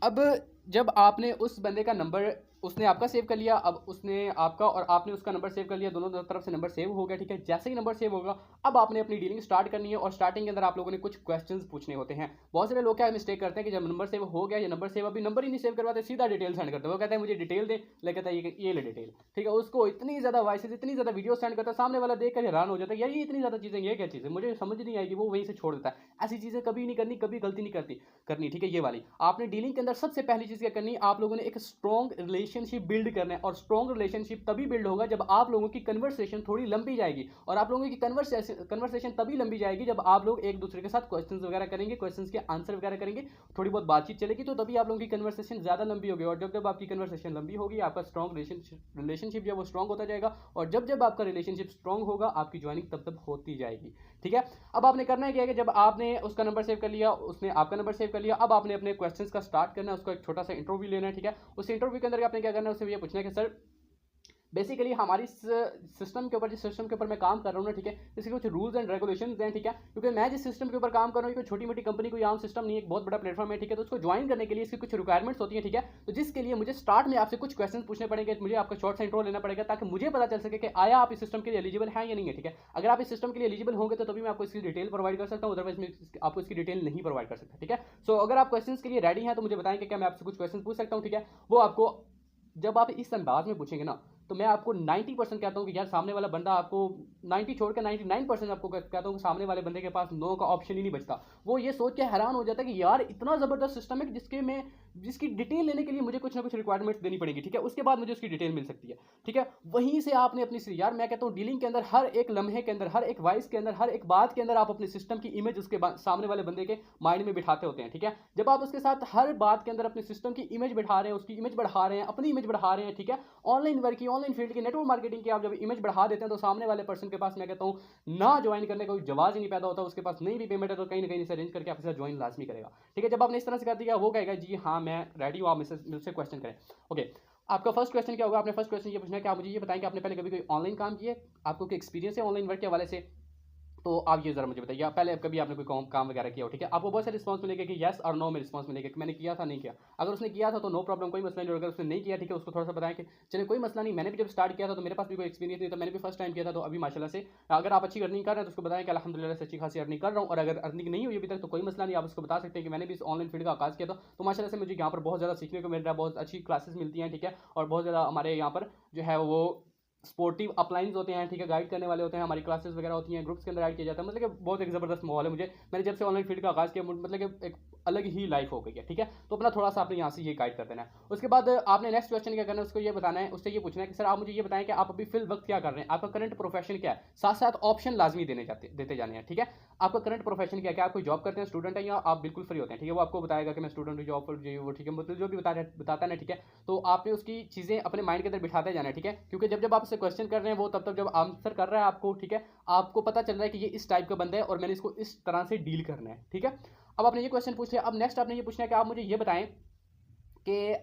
अब जब आपने उस बंदे का नंबर, उसने आपका सेव कर लिया, अब उसने आपका और आपने उसका नंबर सेव कर लिया, दोनों तरफ से नंबर सेव हो गया, ठीक है, जैसे ही नंबर सेव होगा अब आपने अपनी डीलिंग स्टार्ट करनी है, और स्टार्टिंग के अंदर आप लोगों ने कुछ क्वेश्चंस पूछने होते हैं। बहुत सारे लोग क्या मिस्टेक करते हैं कि जब नंबर सेव हो गया या नंबर सेव अभी नंबर ही नहीं सेव करवाते, सीधा डिटेल सेंड करते हैं, वो कहते हैं मुझे डिटेल दे, लेकिन कहता है ये ले डिटेल, ठीक है, उसको इतनी ज़्यादा वॉइसेज, इतनी ज़्यादा वीडियो सेंड करता है, सामने वाला देख कर हैरान हो जाता है, यार ये इतनी ज़्यादा चीज़ें, ये क्या चीज़ है, मुझे समझ नहीं आएगी, वो वहीं से छोड़ देता है। ऐसी चीज़ें कभी नहीं करनी, कभी गलती नहीं करनी, ठीक है। ये वाली आपने डीलिंग के अंदर सबसे पहली चीज़ क्या करनी है, आप लोगों ने एक स्ट्रॉन्ग रिलेशनशिप बिल्ड करना है, और स्ट्रॉन्ग रिलेशनशिप तभी बिल्ड होगा जब आप लोगों की कन्वर्सेशन थोड़ी लंबी जाएगी, और आप लोगों की कन्वर्सेशन तभी लंबी जाएगी जब आप लोग एक दूसरे के साथ क्वेश्चंस वगैरह करेंगे, क्वेश्चंस के आंसर वगैरह करेंगे, थोड़ी बहुत बातचीत चलेगी, तो तभी आप लोगों की कन्वर्सेशन ज़्यादा लंबी होगी, और जब जब आपकी कन्वर्सेशन लंबी होगी आपका स्ट्रॉन्ग रिलेशनशिप जो है वो स्ट्रॉन्ग होता जाएगा, और जब जब आपका रिलेशनशिप स्ट्रॉन्ग होगा आपकी ज्वाइनिंग तब तब होती जाएगी, ठीक है। अब आपने करना है क्या है कि जब आपने उसका नंबर सेव कर लिया, उसने आपका नंबर सेव कर लिया, अब आपने अपने क्वेश्चंस का स्टार्ट करना है, उसको एक छोटा सा इंटरव्यू लेना है, ठीक है। उस इंटरव्यू के अंदर आपने क्या करना है, उससे ये पूछना है कि सर बेसिकली हमारी सिस्टम के ऊपर, जिस सिस्टम के ऊपर मैं काम कर रहा हूँ ना, ठीक है, इसके कुछ रूल्स एंड रेगुलेशंस हैं, ठीक है, क्योंकि मैं जिस सिस्टम के ऊपर काम कर रहा हूँ कोई छोटी मोटी कंपनी, कोई आम सिस्टम नहीं है, एक बहुत बड़ा प्लेटफॉर्म है, ठीक है, तो उसको ज्वाइन करने के लिए इसकी कुछ रिक्वायरमेंट्स होती है, ठीक है, तो जिसके लिए मुझे स्टार्ट में आपसे कुछ क्वेश्चन पूछने पड़ेंगे, मुझे आपका शॉर्ट सा इंट्रो लेना पड़ेगा, ताकि मुझे पता चल सके कि आया आप इस सिस्टम के लिए एलिजिबल है या नहीं है, ठीक है। अगर आप इस सिस्टम के लिए एलिजिबल होंगे तो तभी मैं आपको इसकी डिटेल प्रोवाइड कर सकता हूँ, अदरवाइज मैं आपको इसकी डिटेल नहीं प्रोवाइड कर सकता, ठीक है। सो अगर आप क्वेश्चन के लिए रेडी हैं तो मुझे बताएं कि क्या मैं आपसे कुछ क्वेश्चन पूछ सकता हूँ, ठीक है। वो आपको जब आप इस अंदाज में पूछेंगे ना, तो मैं आपको 90% कहता हूँ कि यार सामने वाला बंदा आपको 90 छोड़ के 99% आपको कहता हूँ कि सामने वाले बंदे के पास नो का ऑप्शन ही नहीं बचता। वो ये सोच के हैरान हो जाता है कि यार इतना ज़बरदस्त सिस्टम है कि जिसकी डिटेल लेने के लिए मुझे कुछ ना कुछ रिक्वायरमेंट्स देनी पड़ेगी, ठीक है, उसके बाद मुझे उसकी डिटेल मिल सकती है, ठीक है। वहीं से आपने अपनी यार मैं कहता हूँ डीलिंग के अंदर हर एक लम्हे के अंदर, हर एक वॉइस के अंदर, हर एक बात के अंदर आप अपने सिस्टम की इमेज उसके सामने वाले बंदे के माइंड में बिठाते होते हैं, ठीक है। जब आप उसके साथ हर बात के अंदर अपने सिस्टम की इमेज बिठा रहे हैं, उसकी इमेज बढ़ा रहे हैं, अपनी इमेज बढ़ा रहे हैं, ठीक है, ऑनलाइन वर्क की, ऑनलाइन फील्ड की, नेटवर्क मार्केटिंग की आप जब इमेज बढ़ा देते हैं तो सामने वाले पर्सन के पास मैं कहता हूँ ना ज्वाइन करने का कोई जवाब ही नहीं पैदा होता, उसके पास नहीं भी पेमेंट है तो कहीं ना कहीं से अरेंज करके आपके साथ ज्वाइन लाजमी करेगा, ठीक है। जब आपने इस तरह से कर दिया वो कहेगा जी हाँ मैं रेडी हूँ, आप मुझसे क्वेश्चन करें। ओके, आपका फर्स्ट क्वेश्चन क्या होगा, आपने फर्स्ट क्वेश्चन ये पूछना है कि आप मुझे ये बताएं कि आपने पहले कभी कोई ऑनलाइन काम किया है, आपको कोई एक्सपीरियंस है ऑनलाइन वर्क के हवाले से, तो आप ये जरा मुझे बताइए पहले कभी आपने कोई काम वगैरह किया हो, ठीक है। आपको बहुत सारे रिस्पांस मिलेगा कि यस और नो में रिस्पांस मिलेगा कि मैंने किया था नहीं किया। अगर उसने किया था तो नो प्रॉब्लम, कोई मसला नहीं, और अगर उसने नहीं किया, ठीक है, उसको थोड़ा सा बताएं कि चलिए कोई मसला नहीं, मैंने भी जब स्टार्ट किया था तो मेरे पास भी कोई एक्सपीरियंस नहीं था, मैंने भी फर्स्ट टाइम किया था, तो अभी माशाल्लाह से अगर आप अच्छी अर्निंग कर रहे हैं तो उसको बताएं कि अल्हम्दुलिल्लाह से अच्छी खासी अर्निंग कर रहा हूँ, और अगर अर्निंग नहीं हुई अभी तक तो कोई मसला नहीं, आप उसको बता सकते हैं कि मैंने भी इस ऑनलाइन फील्ड का आगाज़ किया था, तो माशाल्लाह से मुझे यहाँ पर बहुत ज़्यादा सीखने को मिल रहा है, बहुत अच्छी क्लासेस मिलती हैं, ठीक है, और बहुत ज़्यादा हमारे यहाँ पर जो है वो स्पोर्टिव अपलाइंस होते हैं, ठीक है, गाइड करने वाले होते हैं, हमारी क्लासेस वगैरह होती हैं, ग्रुप्स के अंदर ऐड किया जाता है, मतलब कि बहुत एक ज़बरदस्त माहौल है। मैंने जब से ऑनलाइन फील्ड का आगाज़ किया मतलब कि एक अलग ही लाइफ हो गई है, ठीक है। तो अपना थोड़ा सा आपने यहाँ से ये गाइड कर देना है। उसके बाद आपने नेक्स्ट क्वेश्चन क्या करना है, उसको ये बताना है, उससे ये पूछना है कि सर आप मुझे ये बताएं कि आप अभी फिल वक्त क्या कर रहे हैं, आपका करंट प्रोफेशन क्या है, साथ साथ ऑप्शन लाजमी देते जाने हैं, ठीक है। आपका करंट प्रोफेशन क्या है, क्या आप कोई जॉब करते हैं, स्टूडेंट है, या आप बिल्कुल फ्री होते हैं, ठीक है। वो आपको बताएगा कि मैं स्टूडेंट हूँ, जॉब पर जो वो, ठीक है, मतलब जो भी बताता है, ठीक है। तो आपने उसकी चीज़ें अपने माइंड के अंदर बिठाते जाना है, ठीक है, क्योंकि जब जब आप उससे क्वेश्चन कर रहे हैं वो तब तब जब आंसर कर रहा है आपको, ठीक है, आपको पता चल रहा है कि ये इस टाइप का बंदा है और मैंने इसको इस तरह से डील करना है, ठीक है। अब आपने ये क्वेश्चन पूछ लिया, अब नेक्स्ट आपने ये पूछना है कि आप मुझे ये बताएं कि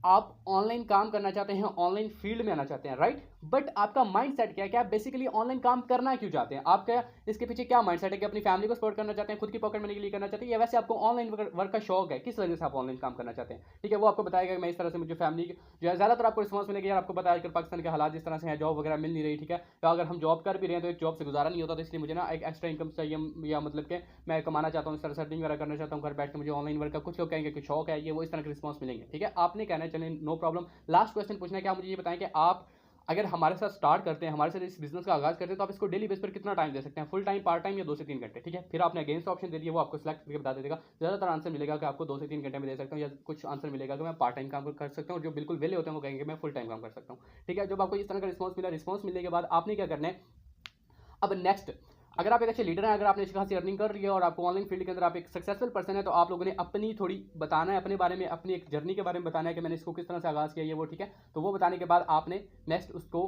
आप ऑनलाइन काम करना चाहते हैं, ऑनलाइन फील्ड में आना चाहते हैं, राइट, बट आपका माइंडसेट क्या है, कि आप बेसिकली ऑनलाइन काम करना क्यों चाहते हैं, आपका इसके पीछे क्या माइंडसेट है, कि अपनी फैमिली को सपोर्ट करना चाहते हैं, खुद की पॉकेट मनी के लिए करना चाहते हैं, या वैसे आपको ऑनलाइन वर्क का शौक है, किस वजह से आप ऑनलाइन काम करना चाहते हैं, ठीक है। वो आपको बताएगा कि मैं इस तरह से मुझे फैमिली जो है ज़्यादातर आपको रिस्पॉन्स मिलेगा, यार आपको पता है कि पाकिस्तान के हालात जिस तरह से हैं, जॉब वगैरह मिल नहीं रही, ठीक है, या अगर हम जॉब कर भी रहे हैं तो एक जॉब से गुजारा नहीं होता, तो इसलिए मुझे ना एक एक्स्ट्रा इनकम चाहिए, या मतलब कि मैं कमाना चाहता हूँ, इस तरह से अर्निंग वगैरह करना चाहता हूँ घर बैठ के, मुझे ऑनलाइन वर्क का कुछ लोग कहेंगे कि शौक है ये वो, इस तरह के रिस्पॉन्स मिलेंगे, ठीक है। आपने कहना है चलें नो प्रॉब्लम। लास्ट क्वेश्चन पूछना है कि आप मुझे ये बताएं कि आप अगर हमारे साथ स्टार्ट करते हैं, हमारे साथ इस बिजनेस का आगाज़ करते हैं, तो आप इसको डेली बेस पर कितना टाइम दे सकते हैं, फुल टाइम, पार्ट टाइम या 2 से 3 घंटे, ठीक है। फिर आपने अगेंस्ट ऑप्शन दे दिया, वो आपको सिलेक्ट करके बता देगा। ज़्यादातर आंसर मिलेगा कि आपको 2 से 3 घंटे में दे सकता हूँ, या कुछ आंसर मिलेगा कि मैं पार्ट टाइम काम कर सकता हूँ। जो बिल्कुल वेले होते हैं वो कहेंगे मैं फुल टाइम काम कर सकता हूँ, ठीक है। जब आपको इस तरह का रिस्पॉन्स मिला, रिस्पॉन्स मिलने के बाद आपने क्या करना है, अब नेक्स्ट, अगर आप एक अच्छे लीडर हैं, अगर आपने अच्छी खासी अर्निंग कर रही है और आपको ऑनलाइन फील्ड के अंदर आप एक सक्सेसफुल पर्सन है, तो आप लोगों ने अपनी थोड़ी बताना है अपने बारे में, अपनी एक जर्नी के बारे में बताना है कि मैंने इसको किस तरह से आगाज़ किया, ये वो, ठीक है। तो वो बताने के बाद आपने नेक्स्ट उसको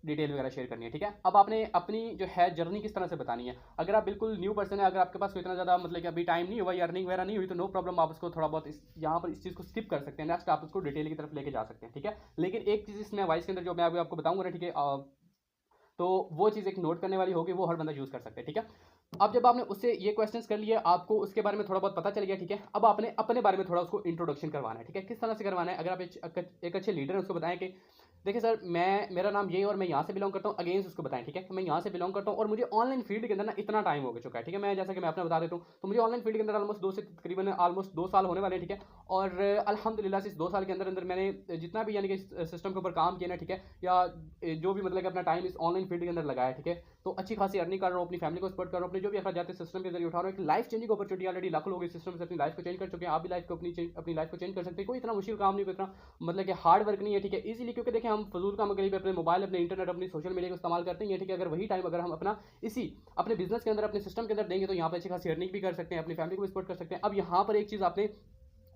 डिटेल वगैरह शेयर करनी है, ठीक है। अब आपने अपनी जो है जर्नी किस तरह से बतानी है। अगर आप बिल्कुल न्यू पर्सन है, अगर आपके पास इतना ज़्यादा मतलब कि अभी टाइम नहीं हुआ या अर्निंग वगैरह नहीं हुई, तो नो प्रॉब्लम, आप उसको थोड़ा बहुत यहाँ पर इस चीज़ को स्किप कर सकते हैं। नेक्स्ट आप उसको डिटेल की तरफ लेके जा सकते हैं, ठीक है। लेकिन एक चीज़ इसमें वॉइस के अंदर जो मैं अभी आपको बताऊंगा ना, ठीक है, तो वो चीज़ एक नोट करने वाली होगी, वो हर बंदा यूज़ कर सकते हैं, ठीक है। अब जब आपने उससे ये क्वेश्चंस कर लिए, आपको उसके बारे में थोड़ा बहुत पता चल गया, ठीक है। अब आपने अपने बारे में थोड़ा उसको इंट्रोडक्शन करवाना है, ठीक है। किस तरह से करवाना है, अगर आप एक अच्छे लीडर हैं, उसको बताएं कि देखिए सर, मेरा नाम ये और मैं यहाँ से बिलोंग करता हूँ, अगेंस्ट उसको बताएं, ठीक है, कि मैं यहाँ से बिलोंग करता हूँ और मुझे ऑनलाइन फील्ड के अंदर ना इतना टाइम हो चुका है, ठीक है। मैं जैसा कि मैं अपना बता देता हूँ, तो मुझे ऑनलाइन फील्ड के अंदर तकरीबन ऑलमोस्ट 2 साल होने वाले हैं, ठीक है। और अल्हम्दुलिल्लाह से इस 2 साल के अंदर अंदर मैंने जितना भी यानी कि सिस्टम के ऊपर काम किया ना, ठीक है, या जो भी मतलब कि अपना टाइम इस ऑनलाइन फील्ड के अंदर लगाया, ठीक है, तो अच्छी खासी अर्निंग कर रहा हूँ, अपनी फैमिली को सपोर्ट कर रहा हूँ, अपने जो भी अखराजात सिस्टम के जरिए उठा रहा हूँ। एक लाइफ चेंजिंग अपॉर्चुनिटी, ऑलरेडी लाखों लोग इस सिस्टम से अपनी लाइफ को चेंज कर चुके हैं। आप भी अपनी लाइफ को चेंज कर सकते हैं। कोई इतना मुश्किल काम नहीं, कोई इतना मतलब कि हार्ड वर्क नहीं है, ठीक है, इजीली। क्योंकि देखिए, हम फजूल काम के लिए अपने मोबाइल, अपने इंटरनेट, अपनी सोशल मीडिया का इस्तेमाल करते हैं, ठीक है। अगर वही टाइम अगर हम अपना इसी अपने बिजनेस के अंदर, अपने सिस्टम के अंदर देंगे, तो यहाँ पर अच्छी खासी अर्निंग भी कर सकते हैं, अपनी फैमिली को सपोर्ट कर सकते हैं। अब यहाँ पर एक चीज़ आपने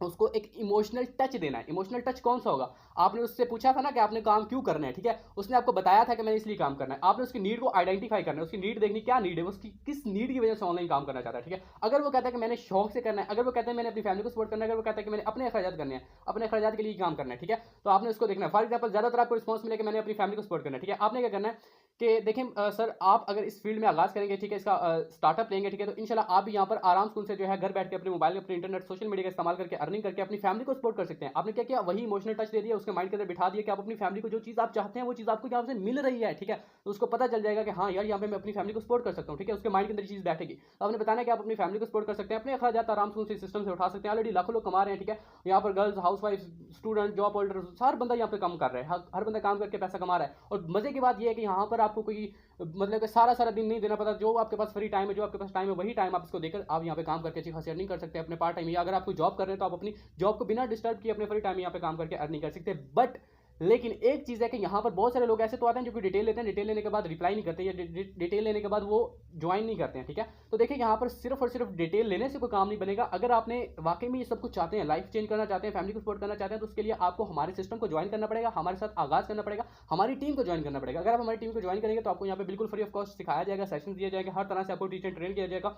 उसको एक इमोशनल टच देना है। इमोशनल टच कौन सा होगा, आपने उससे पूछा था ना कि आपने काम क्यों करना है, ठीक है, उसने आपको बताया था कि मैंने इसलिए काम करना है। आपने उसकी नीड को आइडेंटिफाई करना है, उसकी नीड देखनी, क्या नीड है, उसकी किस नीड की वजह से ऑनलाइन काम करना चाहता है, ठीक है। अगर वो कहता है कि मैंने शौक से करना है, अगर वो कहता है मैंने अपनी फैमिली को सपोर्ट करना है, अगर वो कहता है कि मैंने अपने अखराजात करने हैं, अपने अखराजात के लिए काम करना है, ठीक है, तो आपने उसको देखना है। फॉर एग्जाम्पल, ज़्यादातर आपको रिस्पॉन्स मिले कि मैंने अपनी फैमिली को सपोर्ट करना है, ठीक है। आपने क्या करना है कि देखें सर, आप अगर इस फील्ड में आगाज़ करेंगे, ठीक है, इसका स्टार्टअप लेंगे, ठीक है, तो इंशाल्लाह आप भी यहाँ पर आराम से जो है घर बैठ के अपने मोबाइल, अपने इंटरनेट, सोशल मीडिया का इस्तेमाल करके अर्निंग करके अपनी फैमिली को सपोर्ट कर सकते हैं। आपने क्या किया, वही इमोशनल टच दे दिया, उसके माइंड के अंदर बिठा दिया कि आप अपनी फैमिली को जो चीज़ आप चाहते हैं वो चीज़ आपको यहाँ से मिल रही है, ठीक है। तो उसको पता चल जाएगा कि हाँ यार, यहाँ पे मैं अपनी फैमिली को सपोर्ट कर सकता हूँ, ठीक है। उसके माइंड के अंदर चीज़ बैठेगी। तो आपने बताना कि आप अपनी फैमिली को सपोर्ट कर सकते हैं, अपने अखराजात आराम से उसी सिस्टम से उठा सकते हैं। ऑलरेडी लाखों लोग कमा रहे हैं, ठीक है। यहाँ पर girls, housewife, student, job holder, हर बंदा यहाँ पे काम कर रहा है, हर बंदा काम करके पैसा कमा रहा है। और मजे की बात यह है कि यहाँ पर आपको कोई मतलब कि सारा दिन नहीं देना पड़ता। जो आपके पास फ्री टाइम है, जो आपके पास टाइम है, वही टाइम आप इसको देकर आप यहाँ पे काम करके अच्छी खासी अर्निंग कर सकते हैं अपने पार्ट टाइम। या अगर आप कोई जॉब कर रहे हैं, तो आप अपनी जॉब को बिना डिस्टर्ब किए अपने फ्री टाइम में यहाँ पे काम करके अर्निंग कर सकते हैं। बट लेकिन एक चीज़ है कि यहाँ पर बहुत सारे लोग ऐसे तो आते हैं जो कि डिटेल लेते हैं, डिटेल लेने के बाद रिप्लाई नहीं करते, या डिटेल लेने के बाद वो ज्वाइन नहीं करते हैं, ठीक है। तो देखिए, यहाँ पर सिर्फ और सिर्फ डिटेल लेने से कोई काम नहीं बनेगा। अगर आपने वाकई में ये सब कुछ चाहते हैं, लाइफ चेंज करना चाहते हैं, फैमिली को सपोर्ट करना चाहते हैं, तो उसके लिए आपको हमारे सिस्टम को ज्वाइन करना पड़ेगा, हमारे साथ आगाज़ करना पड़ेगा, हमारी टीम को ज्वाइन करना पड़ेगा। अगर आप हमारी टीम को ज्वाइन करेंगे, तो आपको यहाँ पे बिल्कुल फ्री ऑफ कॉस्ट सिखाया जाएगा, सेशन दिया जाएगा, हर तरह से आपको टीचर ट्रेन किया जाएगा।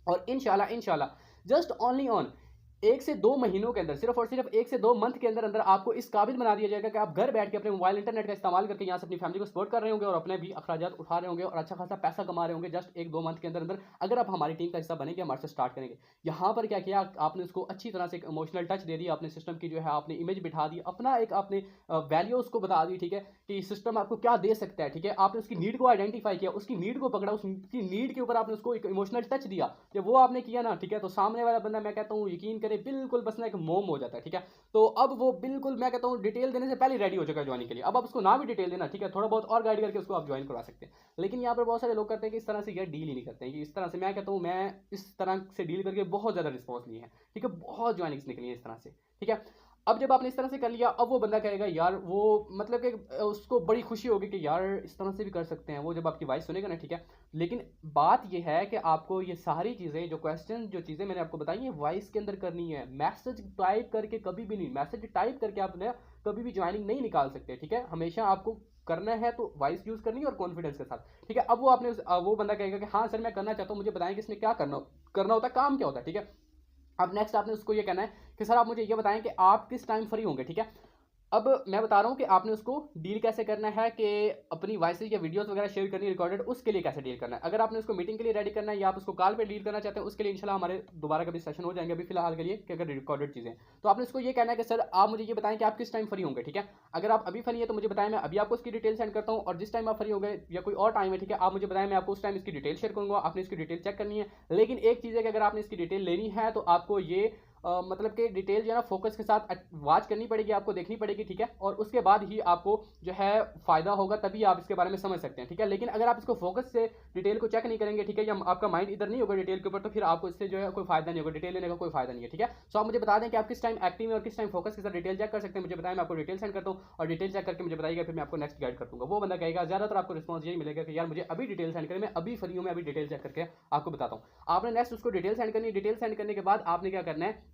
और इंशाल्लाह जस्ट ओनली ऑन 1 से 2 महीनों के अंदर, सिर्फ और सिर्फ 1 से 2 मंथ के अंदर अंदर आपको इस काबिल बना दिया जाएगा कि आप घर बैठ के अपने मोबाइल, इंटरनेट का इस्तेमाल करके यहाँ से अपनी फैमिली को सपोर्ट कर रहे होंगे और अपने भी अखराजात उठा रहे होंगे और अच्छा खासा पैसा कमा रहे होंगे जस्ट 1-2 मंथ के अंदर अंदर, अगर आप हमारी टीम का हिस्सा बनेंगे, हमारे से स्टार्ट करेंगे। यहाँ पर क्या किया आपने, उसको अच्छी तरह से एक इमोशनल टच दे दिया, अपने सिस्टम की जो है आपने इमेज बिठा दी, अपना एक आपने वैल्यू उसको बता दी, ठीक है, कि सिस्टम आपको क्या दे सकता है, ठीक है। आपने उसकी नीड को आइडेंटिफाई किया, उसकी नीड को पकड़ा, उसकी नीड के ऊपर आपने उसको एक इमोशनल टच दिया। जब वो आपने किया ना, ठीक है, तो सामने वाला बंदा, मैं कहता हूँ यकीन करे, बिल्कुल बस ना एक मोम हो जाता है, ठीक है। तो अब वो बिल्कुल, मैं कहता हूँ, डिटेल देने से पहले रेडी हो चुका है ज्वाइनिंग के लिए। अब आप उसको ना भी डिटेल देना, ठीक है, थोड़ा बहुत और गाइड करके उसको आप ज्वाइन करवा सकते हैं। लेकिन यहाँ पर बहुत सारे लोग करते हैं कि इस तरह से यार डील ही नहीं करते हैं, कि इस तरह से, मैं कहता हूँ, मैं इस तरह से डील करके बहुत ज़्यादा रिस्पॉन्स लिए हैं, ठीक है, बहुत ज्वाइनिंग्स निकली है इस तरह से, ठीक है। अब जब आपने इस तरह से कर लिया, अब वो बंदा कहेगा यार, वो मतलब कि उसको बड़ी खुशी होगी कि यार इस तरह से भी कर सकते हैं, वो जब आपकी वॉइस सुनेगा ना, ठीक है। लेकिन बात ये है कि आपको ये सारी चीज़ें, जो क्वेश्चन, जो चीज़ें मैंने आपको बताई हैं, वॉइस के अंदर करनी है। मैसेज टाइप करके कभी भी नहीं, मैसेज टाइप करके आपने कभी भी ज्वाइनिंग नहीं निकाल सकते, ठीक है। हमेशा आपको करना है तो वॉइस यूज़ करनी है और कॉन्फिडेंस के साथ, ठीक है। अब वो आपने वो बंदा कहेगा कि हाँ सर, मैं करना चाहता हूँ, मुझे बताएं कि इसमें क्या करना होता है, काम क्या होता है, ठीक है। अब नेक्स्ट आपने उसको ये कहना है कि सर आप मुझे ये बताएं कि आप किस टाइम फ्री होंगे, ठीक है। अब मैं बता रहा हूँ कि आपने उसको डील कैसे करना है, कि अपनी वॉइसेज या वीडियोस वगैरह शेयर करनी है रिकॉर्डेड, उसके लिए कैसे डील करना है। अगर आपने उसको मीटिंग के लिए रेडी करना है या आप उसको कॉल पे डील करना चाहते हैं, उसके लिए इंशाल्लाह हमारे दोबारा कभी सेशन हो जाएंगे, अभी फिलहाल के लिए, कि अगर रिकॉर्डेड चीज़ें, तो आपने उसको ये कहना है कि सर आप मुझे ये बताएं कि आप किस टाइम फ्री होंगे, ठीक है। अगर आप अभी फ्री है तो मुझे बताएं, मैं अभी आपको इसकी डिटेल सेंड करता हूँ, और जिस टाइम आप फ्री हो गए या कोई और टाइम है, ठीक है, आप मुझे बताएं, मैं आपको उस टाइम इसकी डिटेल शेयर करूँगा। आपने इसकी डिटेल चेक करनी है। लेकिन एक चीज़ है कि अगर आपने इसकी डिटेल लेनी है तो आपको ये मतलब कि डिटेल जो है ना फोकस के साथ वॉच करनी पड़ेगी, आपको देखनी पड़ेगी, ठीक है। और उसके बाद ही आपको जो है फ़ायदा होगा, तभी आप इसके बारे में समझ सकते हैं, ठीक है। लेकिन अगर आप इसको फोकस से डिटेल को चेक नहीं करेंगे, ठीक है, या आपका माइंड इधर नहीं होगा डिटेल के ऊपर, तो फिर आपको इससे जो है कोई फायदा नहीं होगा, डिटेल लेने का कोई फायदा नहीं है, ठीक है। सो आप मुझे बता दें कि आप किस टाइम एक्टिव में और किस टाइम फोकस के साथ डिटेल चेक कर सकते हैं, मुझे बताएं, मैं आपको डिटेल सेंड करता हूँ और डिटेल चेक करके मुझे बताइएगा, फिर मैं आपको नेक्स्ट गाइड कर दूंगा। वो बंदा कहेगा, ज़्यादातर आपको रिस्पॉन्स यही मिलेगा कि यार मुझे अभी डिटेल सेंड करें, मैं अभी फ्री हूँ, मैं अभी डिटेल चेक करके आपको बताता हूँ। आपने नेक्स्ट उसको डिटेल सेंड करनी है, डिटेल सेंड करने के बाद आपने क्या करना है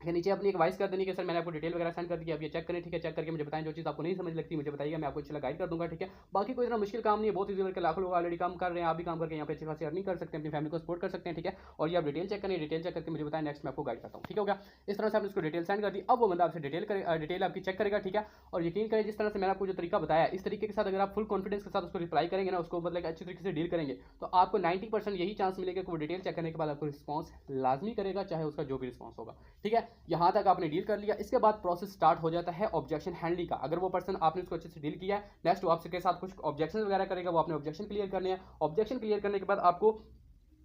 कि नीचे अपनी एक वॉइस कर देनी कि सर मैंने आपको डिटेल वगैरह सेंड कर दी, अब ये चेक करें, ठीक है। चेक करके मुझे बताएं, जो चीज़ आपको नहीं समझ लगती मुझे बताइएगा, मैं आपको इंशाल्लाह गाइड कर दूंगा, ठीक है। बाकी कोई इतना मुश्किल काम नहीं है, बहुत ईजी करके लाखों लोग ऑलरेडी काम कर रहे हैं, आप भी काम करके यहाँ पे अच्छी खासी अर्निंग कर सकते हैं, अपनी फैमिली को सपोर्ट कर सकते हैं, ठीक है। और ये आप डिटेल चेक करें, डिटेल चेक करके मुझे बताएं, नेक्स्ट मैं आपको गाइड करता हूँ, ठीक हो गया। इस तरह से आपने उसको डिटेल सेंड कर दी, अब वो बंदा आपसे डिटेल आपकी चेक करेगा, ठीक है। और यकीन करें, जिस तरह से मैंने आपको जो तरीका बताया, इस तरीके के साथ अगर आप फुल कॉन्फिडेंस के साथ उसको रिप्लाई करेंगे ना, उसको मतलब अच्छी तरीके से डील करेंगे, तो आपको 90% यही चांस मिलेगा कि वो डिटेल चेक करने के बाद आपको रिस्पॉन्स लाजमी करेगा, चाहे उसका जो भी रिस्पॉन्स होगा, ठीक है। यहाँ तक आपने डील कर लिया, इसके बाद प्रोसेस स्टार्ट हो जाता है ऑब्जेक्शन हैंडलिंग का। अगर वो पर्सन आपने उसको अच्छे से डील किया है, नेक्स्ट वो आपके साथ कुछ ऑब्जेक्शन वगैरह करेगा, वो आपने ऑब्जेक्शन क्लियर करने हैं। ऑब्जेक्शन क्लियर करने के बाद आपको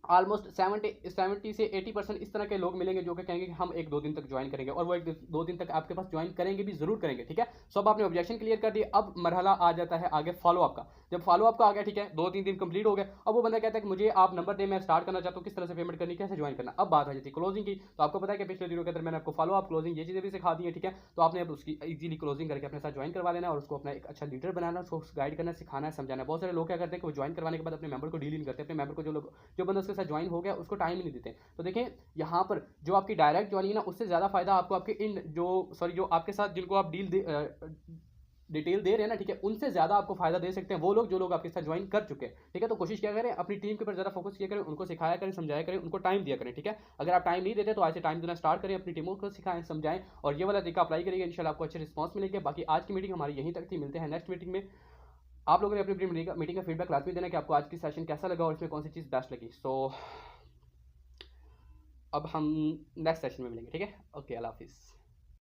ऑलमोस्ट 70 से 80% इस तरह के लोग मिलेंगे जो कि कहेंगे कि हम 1-2 दिन तक ज्वाइन करेंगे, और वो 1-2 दिन तक आपके पास ज्वाइन करेंगे भी, जरूर करेंगे, ठीक है। सो अब आपने ऑब्जेक्शन क्लियर कर दिया, अब मरहला आ जाता है आगे फॉलो अप का। जब फॉलो अप का आ गया, ठीक है, 2-3 दिन कंप्लीट हो गए, अब वो बंदा कहता है कि मुझे आप नंबर दें, मैं स्टार्ट करना चाहता हूँ, किस तरह से पेमेंट करनी, कैसे ज्वाइन करना। अब बात आ जाती है क्लोजिंग की। तो आपको पता है कि पिछले वीडियो के अंदर मैंने आपको फॉलो अप, क्लोजिंग, ये चीज़ें भी सिखा दी है, ठीक है। तो आपने अब उसकी इजीली क्लोजिंग करके अपने साथ ज्वाइन करवा लेना और उसको अपना एक अच्छा लीडर बनाना, उसको गाइड करना, सिखाना है, समझाना है। बहुत सारे लोग क्या करते हैं कि वो ज्वाइन करवाने के बाद अपने मेंबर को डील नहीं करते, अपने मेंबर को जो बंदा उसके साथ ज्वाइन हो गया उसको टाइम ही नहीं देते। तो देखें, यहाँ पर जो आपकी डायरेक्ट ज्वाइनिंग है ना, उससे ज़्यादा फायदा आपको आपके जो आपके साथ जिनको आप डिटेल दे रहे हैं ना, ठीक है, उनसे ज़्यादा आपको फायदा दे सकते हैं वो लोग जो लोग आपके साथ ज्वाइन कर चुके हैं, ठीक है। तो कोशिश क्या करें, अपनी टीम के ऊपर ज़्यादा फोकस किया करें, उनको सिखाया करें, समझाया करें, उनको टाइम दिया करें, ठीक है। अगर आप टाइम नहीं देते तो आज से टाइम देना स्टार्ट करें, अपनी टीमों को सिखाएं, समझाएं, और ये वाला तरीका अप्लाई करिएगा, इंशाल्लाह आपको अच्छे रिस्पॉन्स मिलेंगे। बाकी आज की मीटिंग हमारी यहीं तक थी, मिलते हैं नेक्स्ट मीटिंग में। आप लोगों ने अपनी अपनी मीटिंग का फीडबैक लाजमी देना कि आपको आज की सेशन कैसा लगा और इसमें कौन सी चीज़ बेस्ट लगी। सो अब हम नेक्स्ट सेशन में मिलेंगे, ठीक है। ओके, अल्लाह हाफिज़।